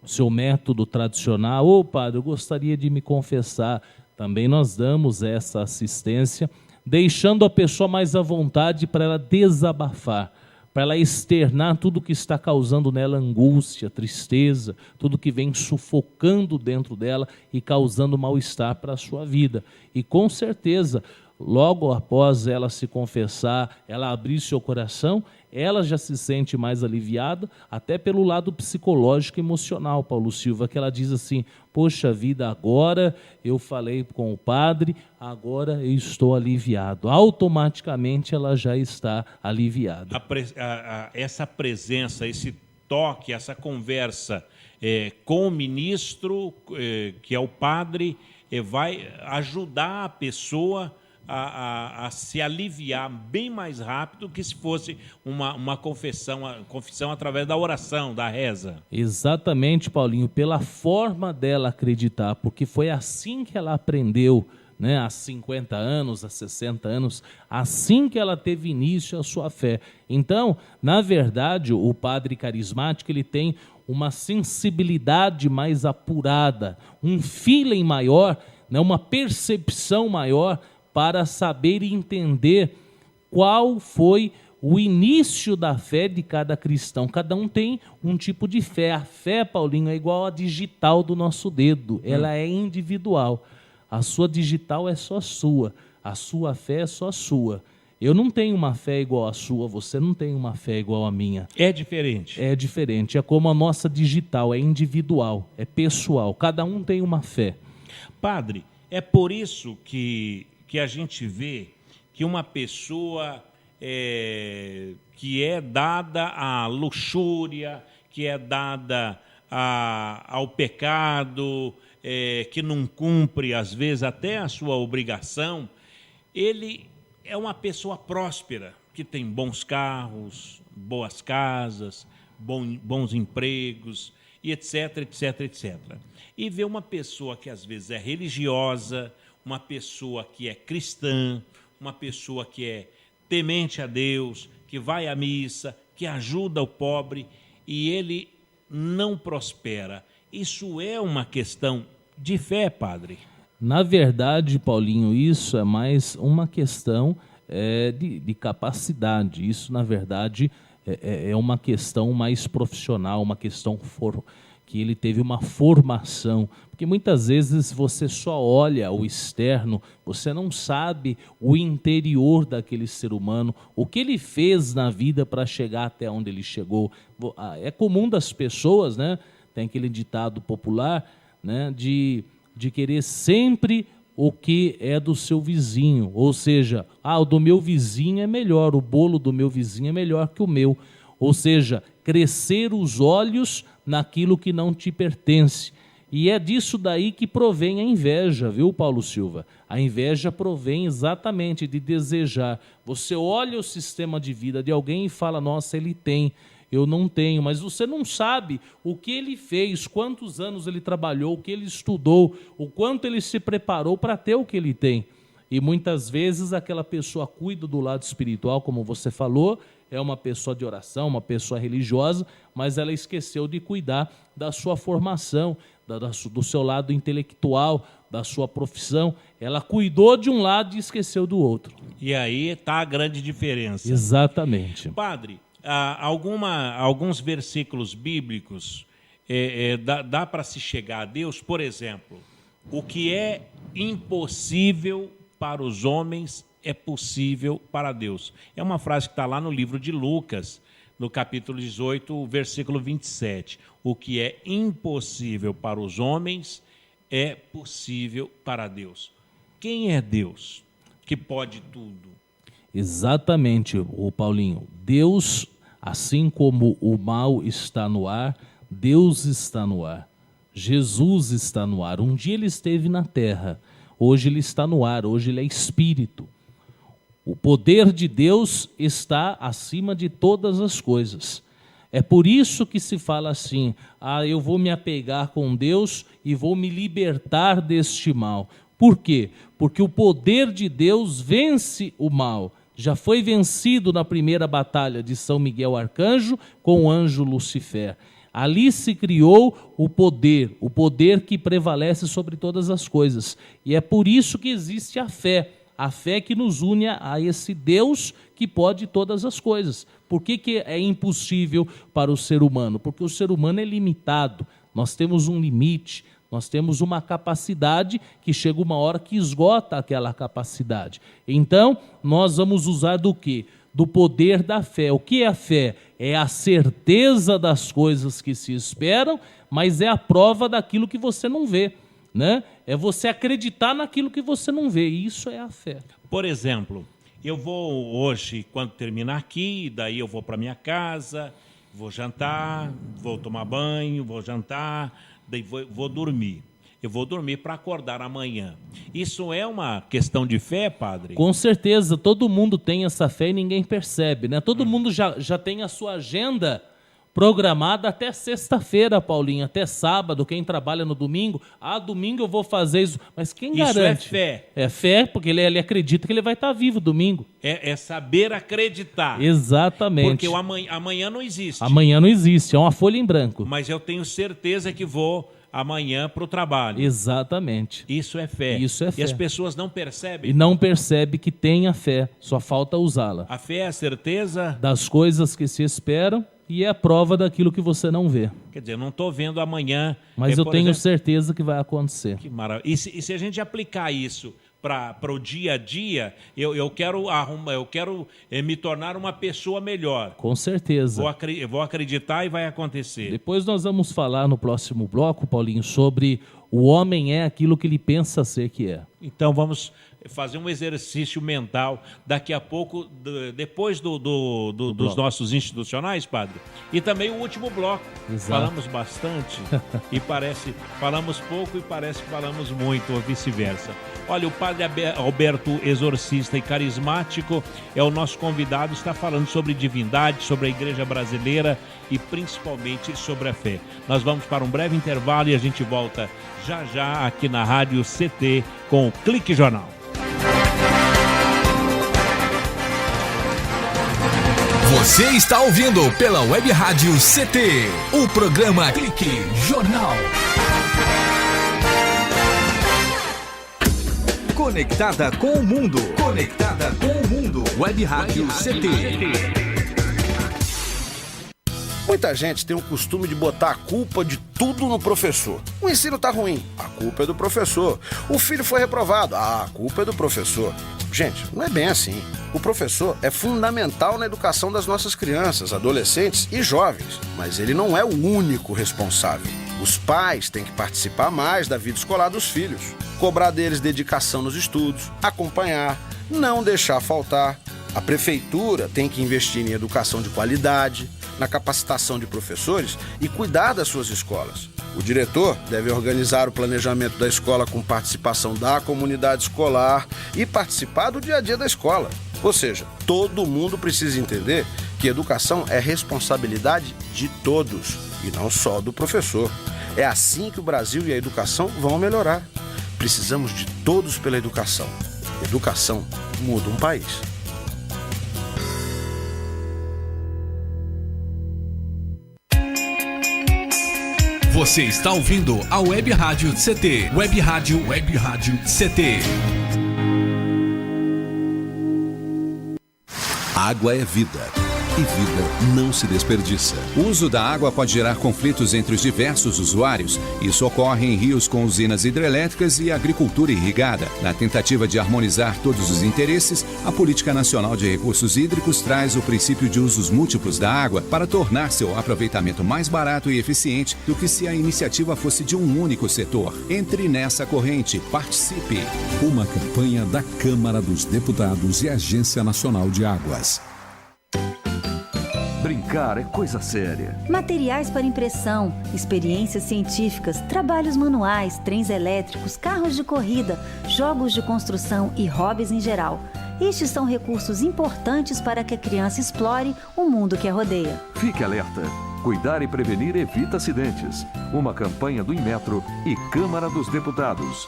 S3: seu método tradicional, padre, eu gostaria de me confessar. Também nós damos essa assistência, deixando a pessoa mais à vontade para ela desabafar, para ela externar tudo que está causando nela angústia, tristeza, tudo que vem sufocando dentro dela e causando mal-estar para a sua vida. E com certeza, logo após ela se confessar, ela abrir seu coração, ela já se sente mais aliviada, até pelo lado psicológico e emocional, Paulo Silva, que ela diz assim, poxa vida, agora eu falei com o padre, agora eu estou aliviado. Automaticamente ela já está aliviada.
S2: Essa presença, esse toque, essa conversa com o ministro, que é o padre, vai ajudar a pessoa a se aliviar bem mais rápido que se fosse uma confissão através da oração, da reza.
S3: Exatamente, Paulinho, pela forma dela acreditar, porque foi assim que ela aprendeu, né, há 50 anos, há 60 anos, assim que ela teve início a sua fé. Então, na verdade, o padre carismático, ele tem uma sensibilidade mais apurada, um feeling maior, né, uma percepção maior, para saber e entender qual foi o início da fé de cada cristão. Cada um tem um tipo de fé. A fé, Paulinho, é igual a digital do nosso dedo. Ela é individual. A sua digital é só sua. A sua fé é só sua. Eu não tenho uma fé igual à sua, você não tem uma fé igual à minha.
S2: É diferente.
S3: É diferente. É como a nossa digital, é individual, é pessoal. Cada um tem uma fé.
S2: Padre, é por isso que a gente vê que uma pessoa que é dada à luxúria, que é dada ao pecado, que não cumpre, às vezes, até a sua obrigação, ele é uma pessoa próspera, que tem bons carros, boas casas, bons empregos, e etc, etc, etc. E vê uma pessoa que às vezes é religiosa, uma pessoa que é cristã, uma pessoa que é temente a Deus, que vai à missa, que ajuda o pobre, e ele não prospera. Isso é uma questão de fé, padre?
S3: Na verdade, Paulinho, isso é mais uma questão de capacidade. Isso, na verdade, é uma questão mais profissional, uma questão que ele teve uma formação. Porque muitas vezes você só olha o externo, você não sabe o interior daquele ser humano, o que ele fez na vida para chegar até onde ele chegou. É comum das pessoas, né? Tem aquele ditado popular, né, de querer sempre o que é do seu vizinho, ou seja, o do meu vizinho é melhor, o bolo do meu vizinho é melhor que o meu, ou seja, crescer os olhos naquilo que não te pertence. E é disso daí que provém a inveja, viu, Paulo Silva? A inveja provém exatamente de desejar. Você olha o sistema de vida de alguém e fala, nossa, ele tem, eu não tenho, mas você não sabe o que ele fez, quantos anos ele trabalhou, o que ele estudou, o quanto ele se preparou para ter o que ele tem. E muitas vezes aquela pessoa cuida do lado espiritual, como você falou, é uma pessoa de oração, uma pessoa religiosa, mas ela esqueceu de cuidar da sua formação, do seu lado intelectual, da sua profissão. Ela cuidou de um lado e esqueceu do outro.
S2: E aí está a grande diferença.
S3: Exatamente.
S2: Padre, alguns versículos bíblicos dá para se chegar a Deus. Por exemplo, o que é impossível para os homens é possível para Deus. É uma frase que está lá no livro de Lucas, no capítulo 18, versículo 27. O que é impossível para os homens é possível para Deus. Quem é Deus que pode tudo?
S3: Exatamente, o Paulinho. Deus, assim como o mal está no ar, Deus está no ar. Jesus está no ar. Um dia ele esteve na terra, hoje ele está no ar, hoje ele é espírito. O poder de Deus está acima de todas as coisas. É por isso que se fala assim, eu vou me apegar com Deus e vou me libertar deste mal. Por quê? Porque o poder de Deus vence o mal. Já foi vencido na primeira batalha de São Miguel Arcanjo com o anjo Lucifer. Ali se criou o poder que prevalece sobre todas as coisas. E é por isso que existe a fé que nos une a esse Deus que pode todas as coisas. Por que é impossível para o ser humano? Porque o ser humano é limitado, nós temos um limite, nós temos uma capacidade que chega uma hora que esgota aquela capacidade. Então, nós vamos usar do quê? Do poder da fé. O que é a fé? É a certeza das coisas que se esperam, mas é a prova daquilo que você não vê, né? É você acreditar naquilo que você não vê. Isso é a fé.
S2: Por exemplo, eu vou hoje, quando terminar aqui, daí eu vou para minha casa, vou jantar, vou tomar banho, vou jantar, daí vou dormir. Eu vou dormir para acordar amanhã. Isso é uma questão de fé, padre?
S3: Com certeza, todo mundo tem essa fé e ninguém percebe, né? Todo mundo já tem a sua agenda programada até sexta-feira, Paulinho, até sábado, quem trabalha no domingo, domingo eu vou fazer isso, mas quem garante?
S2: Isso é fé.
S3: É fé, porque ele acredita que ele vai estar vivo domingo.
S2: É saber acreditar.
S3: Exatamente.
S2: Porque amanhã não existe.
S3: Amanhã não existe, é uma folha em branco.
S2: Mas eu tenho certeza que vou amanhã para o trabalho.
S3: Exatamente.
S2: Isso é fé.
S3: Isso é fé.
S2: E as pessoas não percebem.
S3: E não percebe que tem a fé, só falta usá-la.
S2: A fé é a certeza
S3: das coisas que se esperam e é a prova daquilo que você não vê.
S2: Quer dizer, eu não estou vendo amanhã.
S3: Mas eu tenho certeza que vai acontecer.
S2: Que maravilha. E se a gente aplicar isso para o dia a dia, eu quero me tornar uma pessoa melhor.
S3: Com certeza.
S2: Vou acreditar e vai acontecer.
S3: Depois nós vamos falar no próximo bloco, Paulinho, sobre o homem é aquilo que ele pensa ser que é.
S2: Então vamos fazer um exercício mental daqui a pouco, depois dos nossos institucionais, padre. E também o último bloco.
S3: Exato.
S2: Falamos bastante e falamos pouco e parece que falamos muito, ou vice-versa. Olha, o padre Alberto, exorcista e carismático, é o nosso convidado, está falando sobre divindade, sobre a igreja brasileira e principalmente sobre a fé. Nós vamos para um breve intervalo e a gente volta já aqui na Rádio CT com o Clique Jornal.
S1: Você está ouvindo pela Web Rádio CT, o programa Clique Jornal. Conectada com o mundo. Conectada com o mundo. Web Rádio CT.
S17: Muita gente tem o costume de botar a culpa de tudo no professor. O ensino tá ruim, a culpa é do professor. O filho foi reprovado, a culpa é do professor. Gente, não é bem assim. O professor é fundamental na educação das nossas crianças, adolescentes e jovens, mas ele não é o único responsável. Os pais têm que participar mais da vida escolar dos filhos, cobrar deles dedicação nos estudos, acompanhar, não deixar faltar. A prefeitura tem que investir em educação de qualidade, na capacitação de professores e cuidar das suas escolas. O diretor deve organizar o planejamento da escola com participação da comunidade escolar e participar do dia a dia da escola. Ou seja, todo mundo precisa entender que educação é responsabilidade de todos e não só do professor. É assim que o Brasil e a educação vão melhorar. Precisamos de todos pela educação. Educação muda um país.
S1: Você está ouvindo a Web Rádio CT. Web Rádio CT.
S18: Água é vida. E vida não se desperdiça. O uso da água pode gerar conflitos entre os diversos usuários. Isso ocorre em rios com usinas hidrelétricas e agricultura irrigada. Na tentativa de harmonizar todos os interesses, a Política Nacional de Recursos Hídricos traz o princípio de usos múltiplos da água para tornar seu aproveitamento mais barato e eficiente do que se a iniciativa fosse de um único setor. Entre nessa corrente, participe.
S19: Uma campanha da Câmara dos Deputados e Agência Nacional de Águas.
S8: Brincar é coisa séria.
S9: Materiais para impressão, experiências científicas, trabalhos manuais, trens elétricos, carros de corrida, jogos de construção e hobbies em geral. Estes são recursos importantes para que a criança explore o mundo que a rodeia.
S8: Fique alerta. Cuidar e prevenir evita acidentes. Uma campanha do Inmetro e Câmara dos Deputados.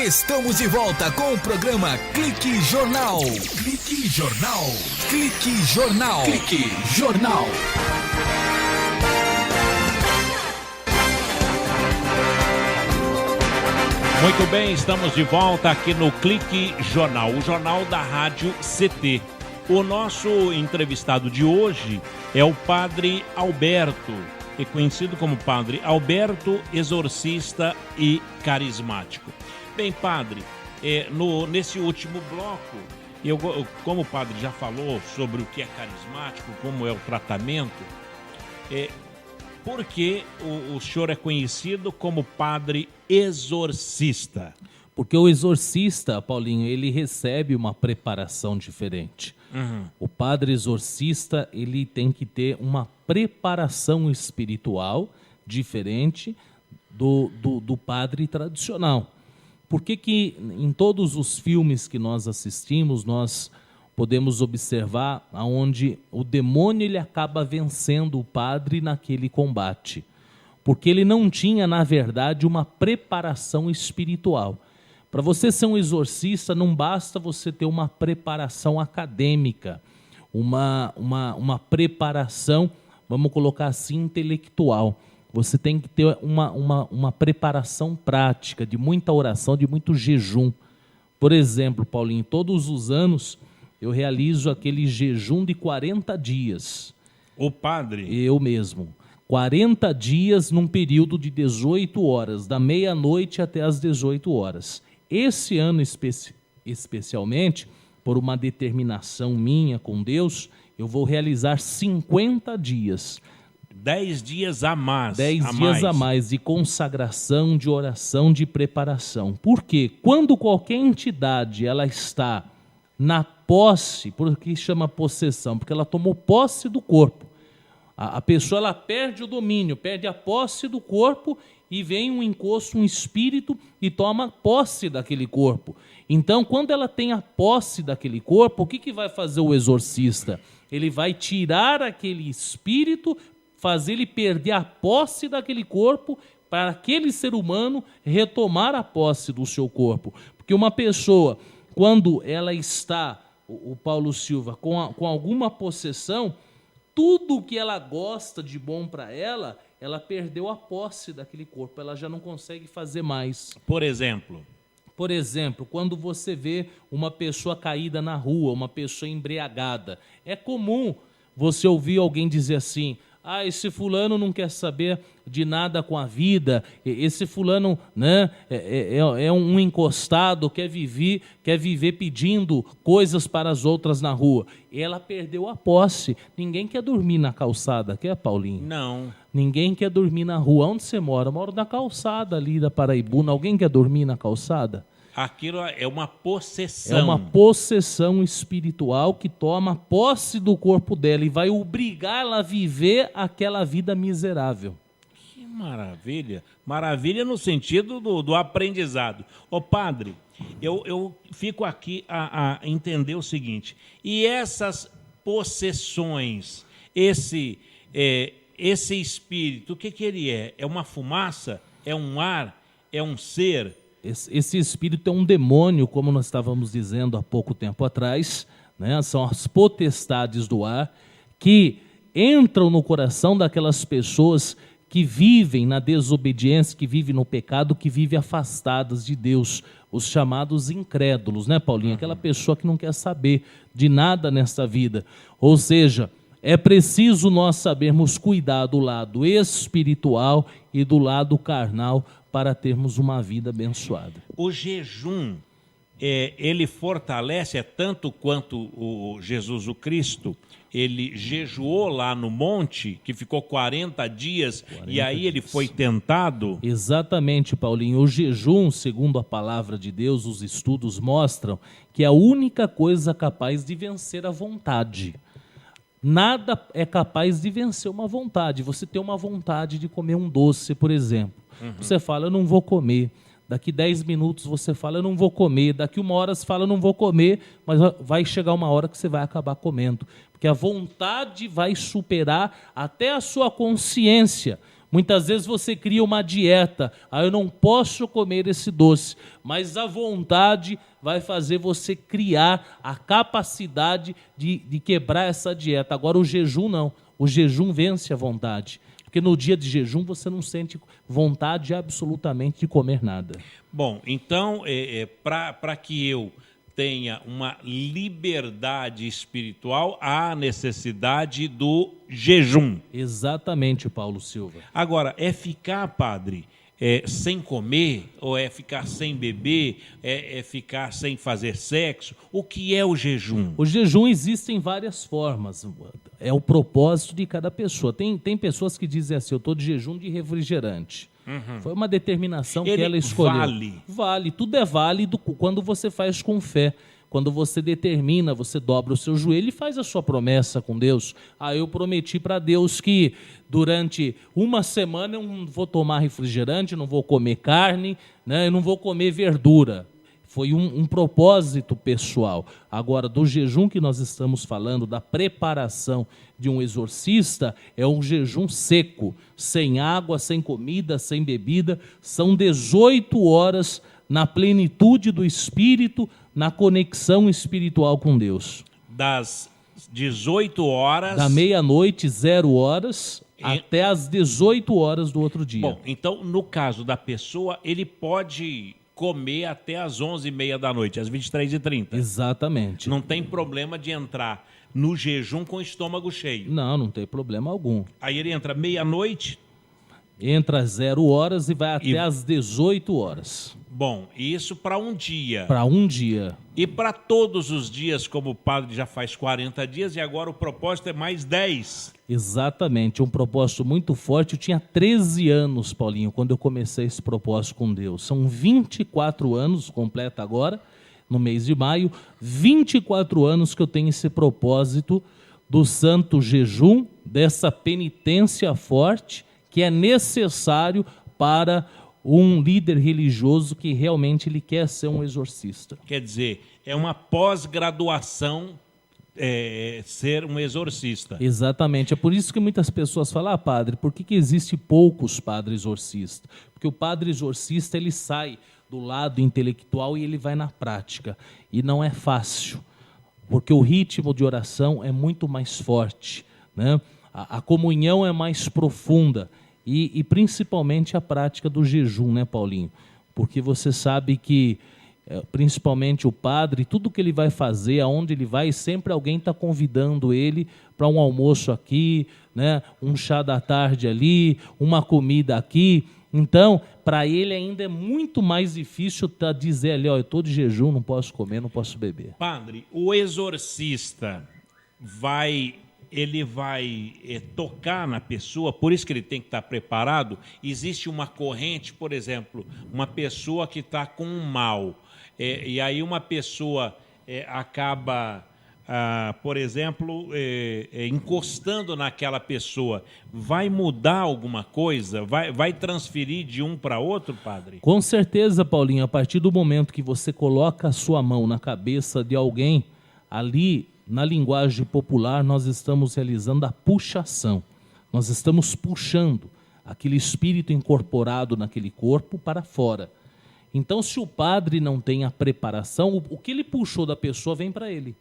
S1: Estamos de volta com o programa Clique Jornal. Clique Jornal. Clique Jornal. Clique Jornal.
S2: Muito bem, estamos de volta aqui no Clique Jornal, o jornal da Rádio CT. O nosso entrevistado de hoje é o Padre Alberto, é conhecido como Padre Alberto, exorcista e carismático. Bem, padre, nesse último bloco, como o padre já falou sobre o que é carismático, como é o tratamento, por que o senhor é conhecido como padre exorcista?
S3: Porque o exorcista, Paulinho, ele recebe uma preparação diferente.
S2: Uhum.
S3: O padre exorcista, ele tem que ter uma preparação espiritual diferente do padre tradicional. Por que em todos os filmes que nós assistimos, nós podemos observar onde o demônio ele acaba vencendo o padre naquele combate? Porque ele não tinha, na verdade, uma preparação espiritual. Para você ser um exorcista, não basta você ter uma preparação acadêmica, uma preparação, vamos colocar assim, intelectual. Você tem que ter uma preparação prática, de muita oração, de muito jejum. Por exemplo, Paulinho, todos os anos eu realizo aquele jejum de 40 dias.
S2: O padre?
S3: Eu mesmo. 40 dias num período de 18 horas, da meia-noite até as 18 horas. Esse ano especialmente, por uma determinação minha com Deus, eu vou realizar 50 dias.
S2: 10 dias a mais.
S3: 10 dias a mais de consagração, de oração, de preparação. Por quê? Quando qualquer entidade ela está na posse, por que chama possessão? Porque ela tomou posse do corpo. A pessoa ela perde o domínio, perde a posse do corpo e vem um encosto, um espírito e toma posse daquele corpo. Então, quando ela tem a posse daquele corpo, o que vai fazer o exorcista? Ele vai tirar aquele espírito, fazer ele perder a posse daquele corpo para aquele ser humano retomar a posse do seu corpo. Porque uma pessoa, quando ela está, o Paulo Silva, com alguma possessão, tudo que ela gosta de bom para ela, ela perdeu a posse daquele corpo, ela já não consegue fazer mais.
S2: Por exemplo,
S3: quando você vê uma pessoa caída na rua, uma pessoa embriagada, é comum você ouvir alguém dizer assim: ah, esse fulano não quer saber de nada com a vida, esse fulano, né, é um encostado, quer viver pedindo coisas para as outras na rua. Ela perdeu a posse. Ninguém quer dormir na calçada, quer, Paulinho?
S2: Não.
S3: Ninguém quer dormir na rua. Onde você mora? Eu moro na calçada ali da Paraibuna. Alguém quer dormir na calçada?
S2: Aquilo é uma possessão.
S3: É uma possessão espiritual que toma posse do corpo dela e vai obrigá-la a viver aquela vida miserável.
S2: Que maravilha. Maravilha no sentido do aprendizado. Ô padre, eu fico aqui a entender o seguinte. E essas possessões, esse espírito, o que ele é? É uma fumaça? É um ar? É um ser?
S3: Esse espírito é um demônio, como nós estávamos dizendo há pouco tempo atrás, né? São as potestades do ar que entram no coração daquelas pessoas que vivem na desobediência, que vivem no pecado, que vivem afastadas de Deus, os chamados incrédulos, né, Paulinho? Aquela pessoa que não quer saber de nada nesta vida. Ou seja, é preciso nós sabermos cuidar do lado espiritual e do lado carnal para termos uma vida abençoada.
S2: O jejum, ele fortalece tanto quanto o Jesus o Cristo, ele jejuou lá no monte, que ficou 40 dias, e aí ele foi tentado?
S3: Exatamente, Paulinho. O jejum, segundo a palavra de Deus, os estudos mostram que é a única coisa capaz de vencer a vontade. Nada é capaz de vencer uma vontade. Você tem uma vontade de comer um doce, por exemplo. Você fala, eu não vou comer. Daqui 10 minutos você fala, eu não vou comer. Daqui 1 hora você fala, eu não vou comer. Mas vai chegar uma hora que você vai acabar comendo. Porque a vontade vai superar até a sua consciência. Muitas vezes você cria uma dieta. Eu não posso comer esse doce. Mas a vontade vai fazer você criar a capacidade de quebrar essa dieta. Agora o jejum não. O jejum vence a vontade. Porque no dia de jejum você não sente vontade absolutamente de comer nada.
S2: Bom, então, para que eu tenha uma liberdade espiritual, há necessidade do jejum.
S3: Exatamente, Paulo Silva.
S2: Agora, é ficar, padre, sem comer, ou é ficar sem beber, é ficar sem fazer sexo? O que é o jejum?
S3: O jejum existe em várias formas. É o propósito de cada pessoa. Tem pessoas que dizem assim, eu estou de jejum de refrigerante. Foi uma determinação que ela escolheu. Vale, tudo é válido quando você faz com fé. Quando você determina, você dobra o seu joelho e faz a sua promessa com Deus. Eu prometi para Deus que durante 1 semana eu não vou tomar refrigerante, não vou comer carne, né, eu não vou comer verdura. Foi um propósito pessoal. Agora, do jejum que nós estamos falando, da preparação de um exorcista, é um jejum seco, sem água, sem comida, sem bebida. São 18 horas na plenitude do Espírito, na conexão espiritual com Deus.
S2: Das 18 horas...
S3: Da meia-noite, 0 horas, até as 18 horas do outro dia.
S2: Bom, então, no caso da pessoa, ele pode comer até às 11h30 da noite, às 23h30.
S3: Exatamente.
S2: Não tem problema de entrar no jejum com o estômago cheio.
S3: Não tem problema algum.
S2: Aí ele entra meia-noite.
S3: Entra às 0 horas e vai até às 18 horas.
S2: Bom, isso para um dia.
S3: Para um dia.
S2: E para todos os dias, como o padre já faz 40 dias, e agora o propósito é mais 10.
S3: Exatamente, um propósito muito forte. Eu tinha 13 anos, Paulinho, quando eu comecei esse propósito com Deus. São 24 anos, completa agora, no mês de maio, 24 anos que eu tenho esse propósito do santo jejum, dessa penitência forte, que é necessário para um líder religioso que realmente ele quer ser um exorcista.
S2: Quer dizer, é uma pós-graduação ser um exorcista.
S3: Exatamente, é por isso que muitas pessoas falam, padre, por que existe poucos padres exorcistas? Porque o padre exorcista ele sai do lado intelectual e ele vai na prática. E não é fácil, porque o ritmo de oração é muito mais forte, né? A comunhão é mais profunda. E principalmente a prática do jejum, né, Paulinho? Porque você sabe que, principalmente o padre, tudo que ele vai fazer, aonde ele vai, sempre alguém está convidando ele para um almoço aqui, né, um chá da tarde ali, uma comida aqui. Então, para ele ainda é muito mais difícil dizer ali, eu estou de jejum, não posso comer, não posso beber.
S2: Padre, o exorcista ele vai tocar na pessoa, por isso que ele tem que estar preparado. Existe uma corrente, por exemplo, uma pessoa que está com um mal, e aí uma pessoa acaba, por exemplo, encostando naquela pessoa. Vai mudar alguma coisa? Vai transferir de um para outro, padre?
S3: Com certeza, Paulinho, a partir do momento que você coloca a sua mão na cabeça de alguém, ali, na linguagem popular, nós estamos realizando a puxação. Nós estamos puxando aquele espírito incorporado naquele corpo para fora. Então, se o padre não tem a preparação, o que ele puxou da pessoa vem para ele.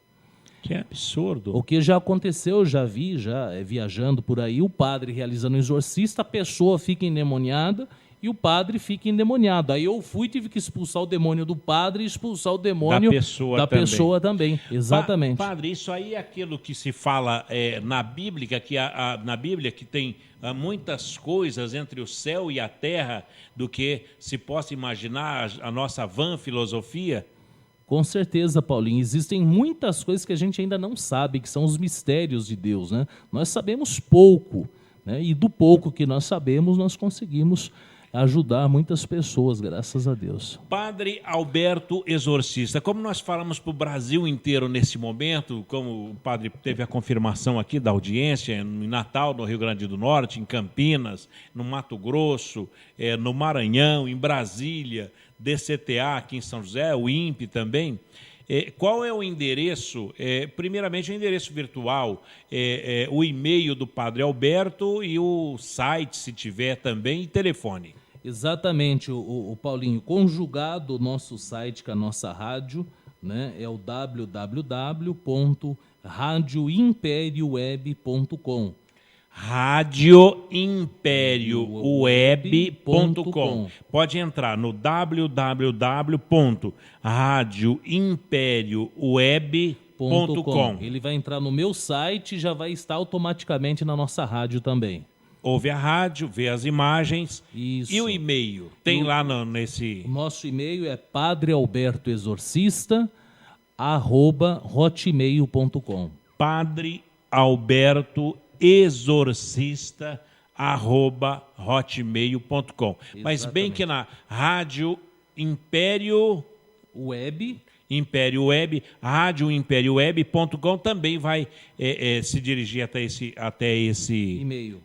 S2: Que absurdo.
S3: O que já aconteceu, já vi, viajando por aí, o padre realizando um exorcista, a pessoa fica endemoniada e o padre fica endemoniado. Aí eu tive que expulsar o demônio do padre e expulsar o demônio da pessoa também. Exatamente.
S2: Padre, isso aí é aquilo que se fala na Bíblia, na Bíblia que tem muitas coisas entre o céu e a terra do que se possa imaginar a nossa vã filosofia?
S3: Com certeza, Paulinho. Existem muitas coisas que a gente ainda não sabe, que são os mistérios de Deus, né? Nós sabemos pouco, né? E do pouco que nós sabemos, nós conseguimos ajudar muitas pessoas, graças a Deus.
S2: Padre Alberto Exorcista, como nós falamos para o Brasil inteiro nesse momento, como o padre teve a confirmação aqui da audiência, em Natal, no Rio Grande do Norte, em Campinas, no Mato Grosso, no Maranhão, em Brasília, DCTA aqui em São José, o INPE também. Qual é o endereço? Primeiramente, o endereço virtual, o e-mail do Padre Alberto e o site, se tiver também, e telefone.
S3: Exatamente, o Paulinho, conjugado o nosso site com a nossa rádio, né, é o www.radioimperioweb.com.
S2: radioimperioweb.com. Pode entrar no www.radioimperioweb.com.
S3: Ele vai entrar no meu site e já vai estar automaticamente na nossa rádio também.
S2: Ouve a rádio, vê as imagens.
S3: Isso.
S2: E o e-mail? Tem lá nesse...
S3: O nosso e-mail é padrealbertoexorcista@hotmail.com.
S2: padrealbertoexorcista@hotmail.com. Mas bem que na Rádio Império
S3: Web,
S2: radioimperioweb.com também vai se dirigir até esse e-mail.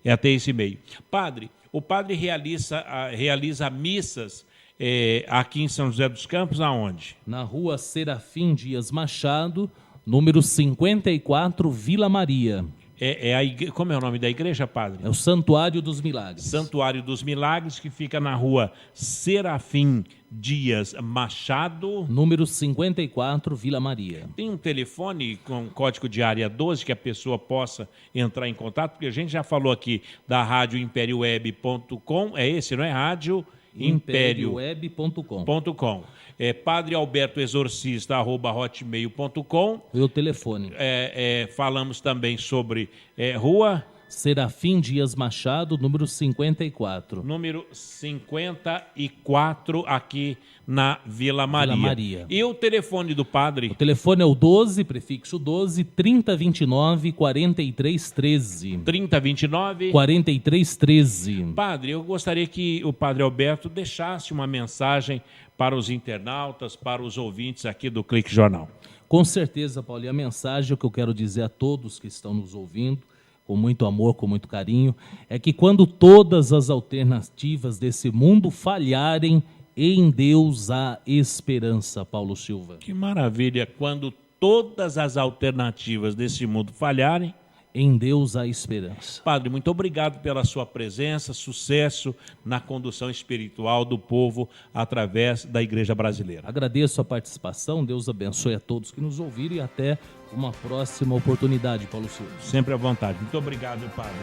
S2: Padre, o padre realiza missas aqui em São José dos Campos, aonde?
S3: Na rua Serafim Dias Machado, número 54, Vila Maria.
S2: Como é o nome da igreja, padre?
S3: É o Santuário dos Milagres.
S2: Santuário dos Milagres, que fica na rua Serafim Dias Machado,
S3: número 54, Vila Maria.
S2: Tem um telefone com código de área 12 que a pessoa possa entrar em contato, porque a gente já falou aqui da radioimperioweb.com, é esse, não é? Rádio
S3: imperioweb.com.
S2: Padre Alberto Exorcista, @hotmail.com.
S3: E o telefone.
S2: Falamos também sobre rua...
S3: Serafim Dias Machado, número 54.
S2: Número 54, aqui na Vila Maria. E o telefone do padre?
S3: O telefone é o 12, prefixo 12, 3029 4313.
S2: 3029
S3: 4313.
S2: Padre, eu gostaria que o padre Alberto deixasse uma mensagem para os internautas, para os ouvintes aqui do Clique Jornal.
S3: Com certeza, Paulinho, a mensagem que eu quero dizer a todos que estão nos ouvindo, com muito amor, com muito carinho, é que quando todas as alternativas desse mundo falharem, em Deus há esperança, Paulo Silva.
S2: Que maravilha, quando todas as alternativas desse mundo falharem,
S3: em Deus há esperança.
S2: Padre, muito obrigado pela sua presença, sucesso na condução espiritual do povo através da Igreja Brasileira.
S3: Agradeço a participação, Deus abençoe a todos que nos ouviram e até uma próxima oportunidade, Paulo Silva.
S2: Sempre à vontade. Muito obrigado, Padre.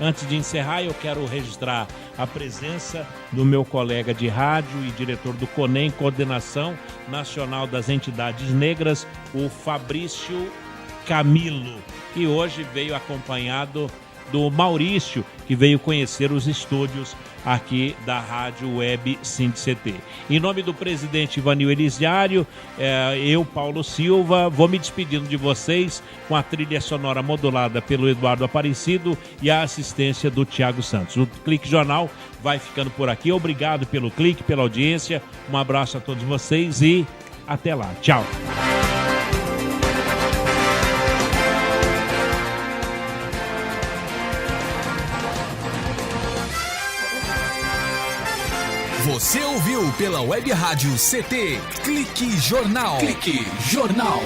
S2: Antes de encerrar, eu quero registrar a presença do meu colega de rádio e diretor do CONEM, Coordenação Nacional das Entidades Negras, o Fabrício Camilo, que hoje veio acompanhado do Maurício, que veio conhecer os estúdios aqui da Rádio Web SINDI-CT. Em nome do presidente Ivanil Elisiário, eu, Paulo Silva, vou me despedindo de vocês com a trilha sonora modulada pelo Eduardo Aparecido e a assistência do Tiago Santos. O Clique Jornal vai ficando por aqui. Obrigado pelo clique, pela audiência. Um abraço a todos vocês e até lá. Tchau.
S1: Você ouviu pela Web Rádio CT Clique Jornal. Clique Jornal.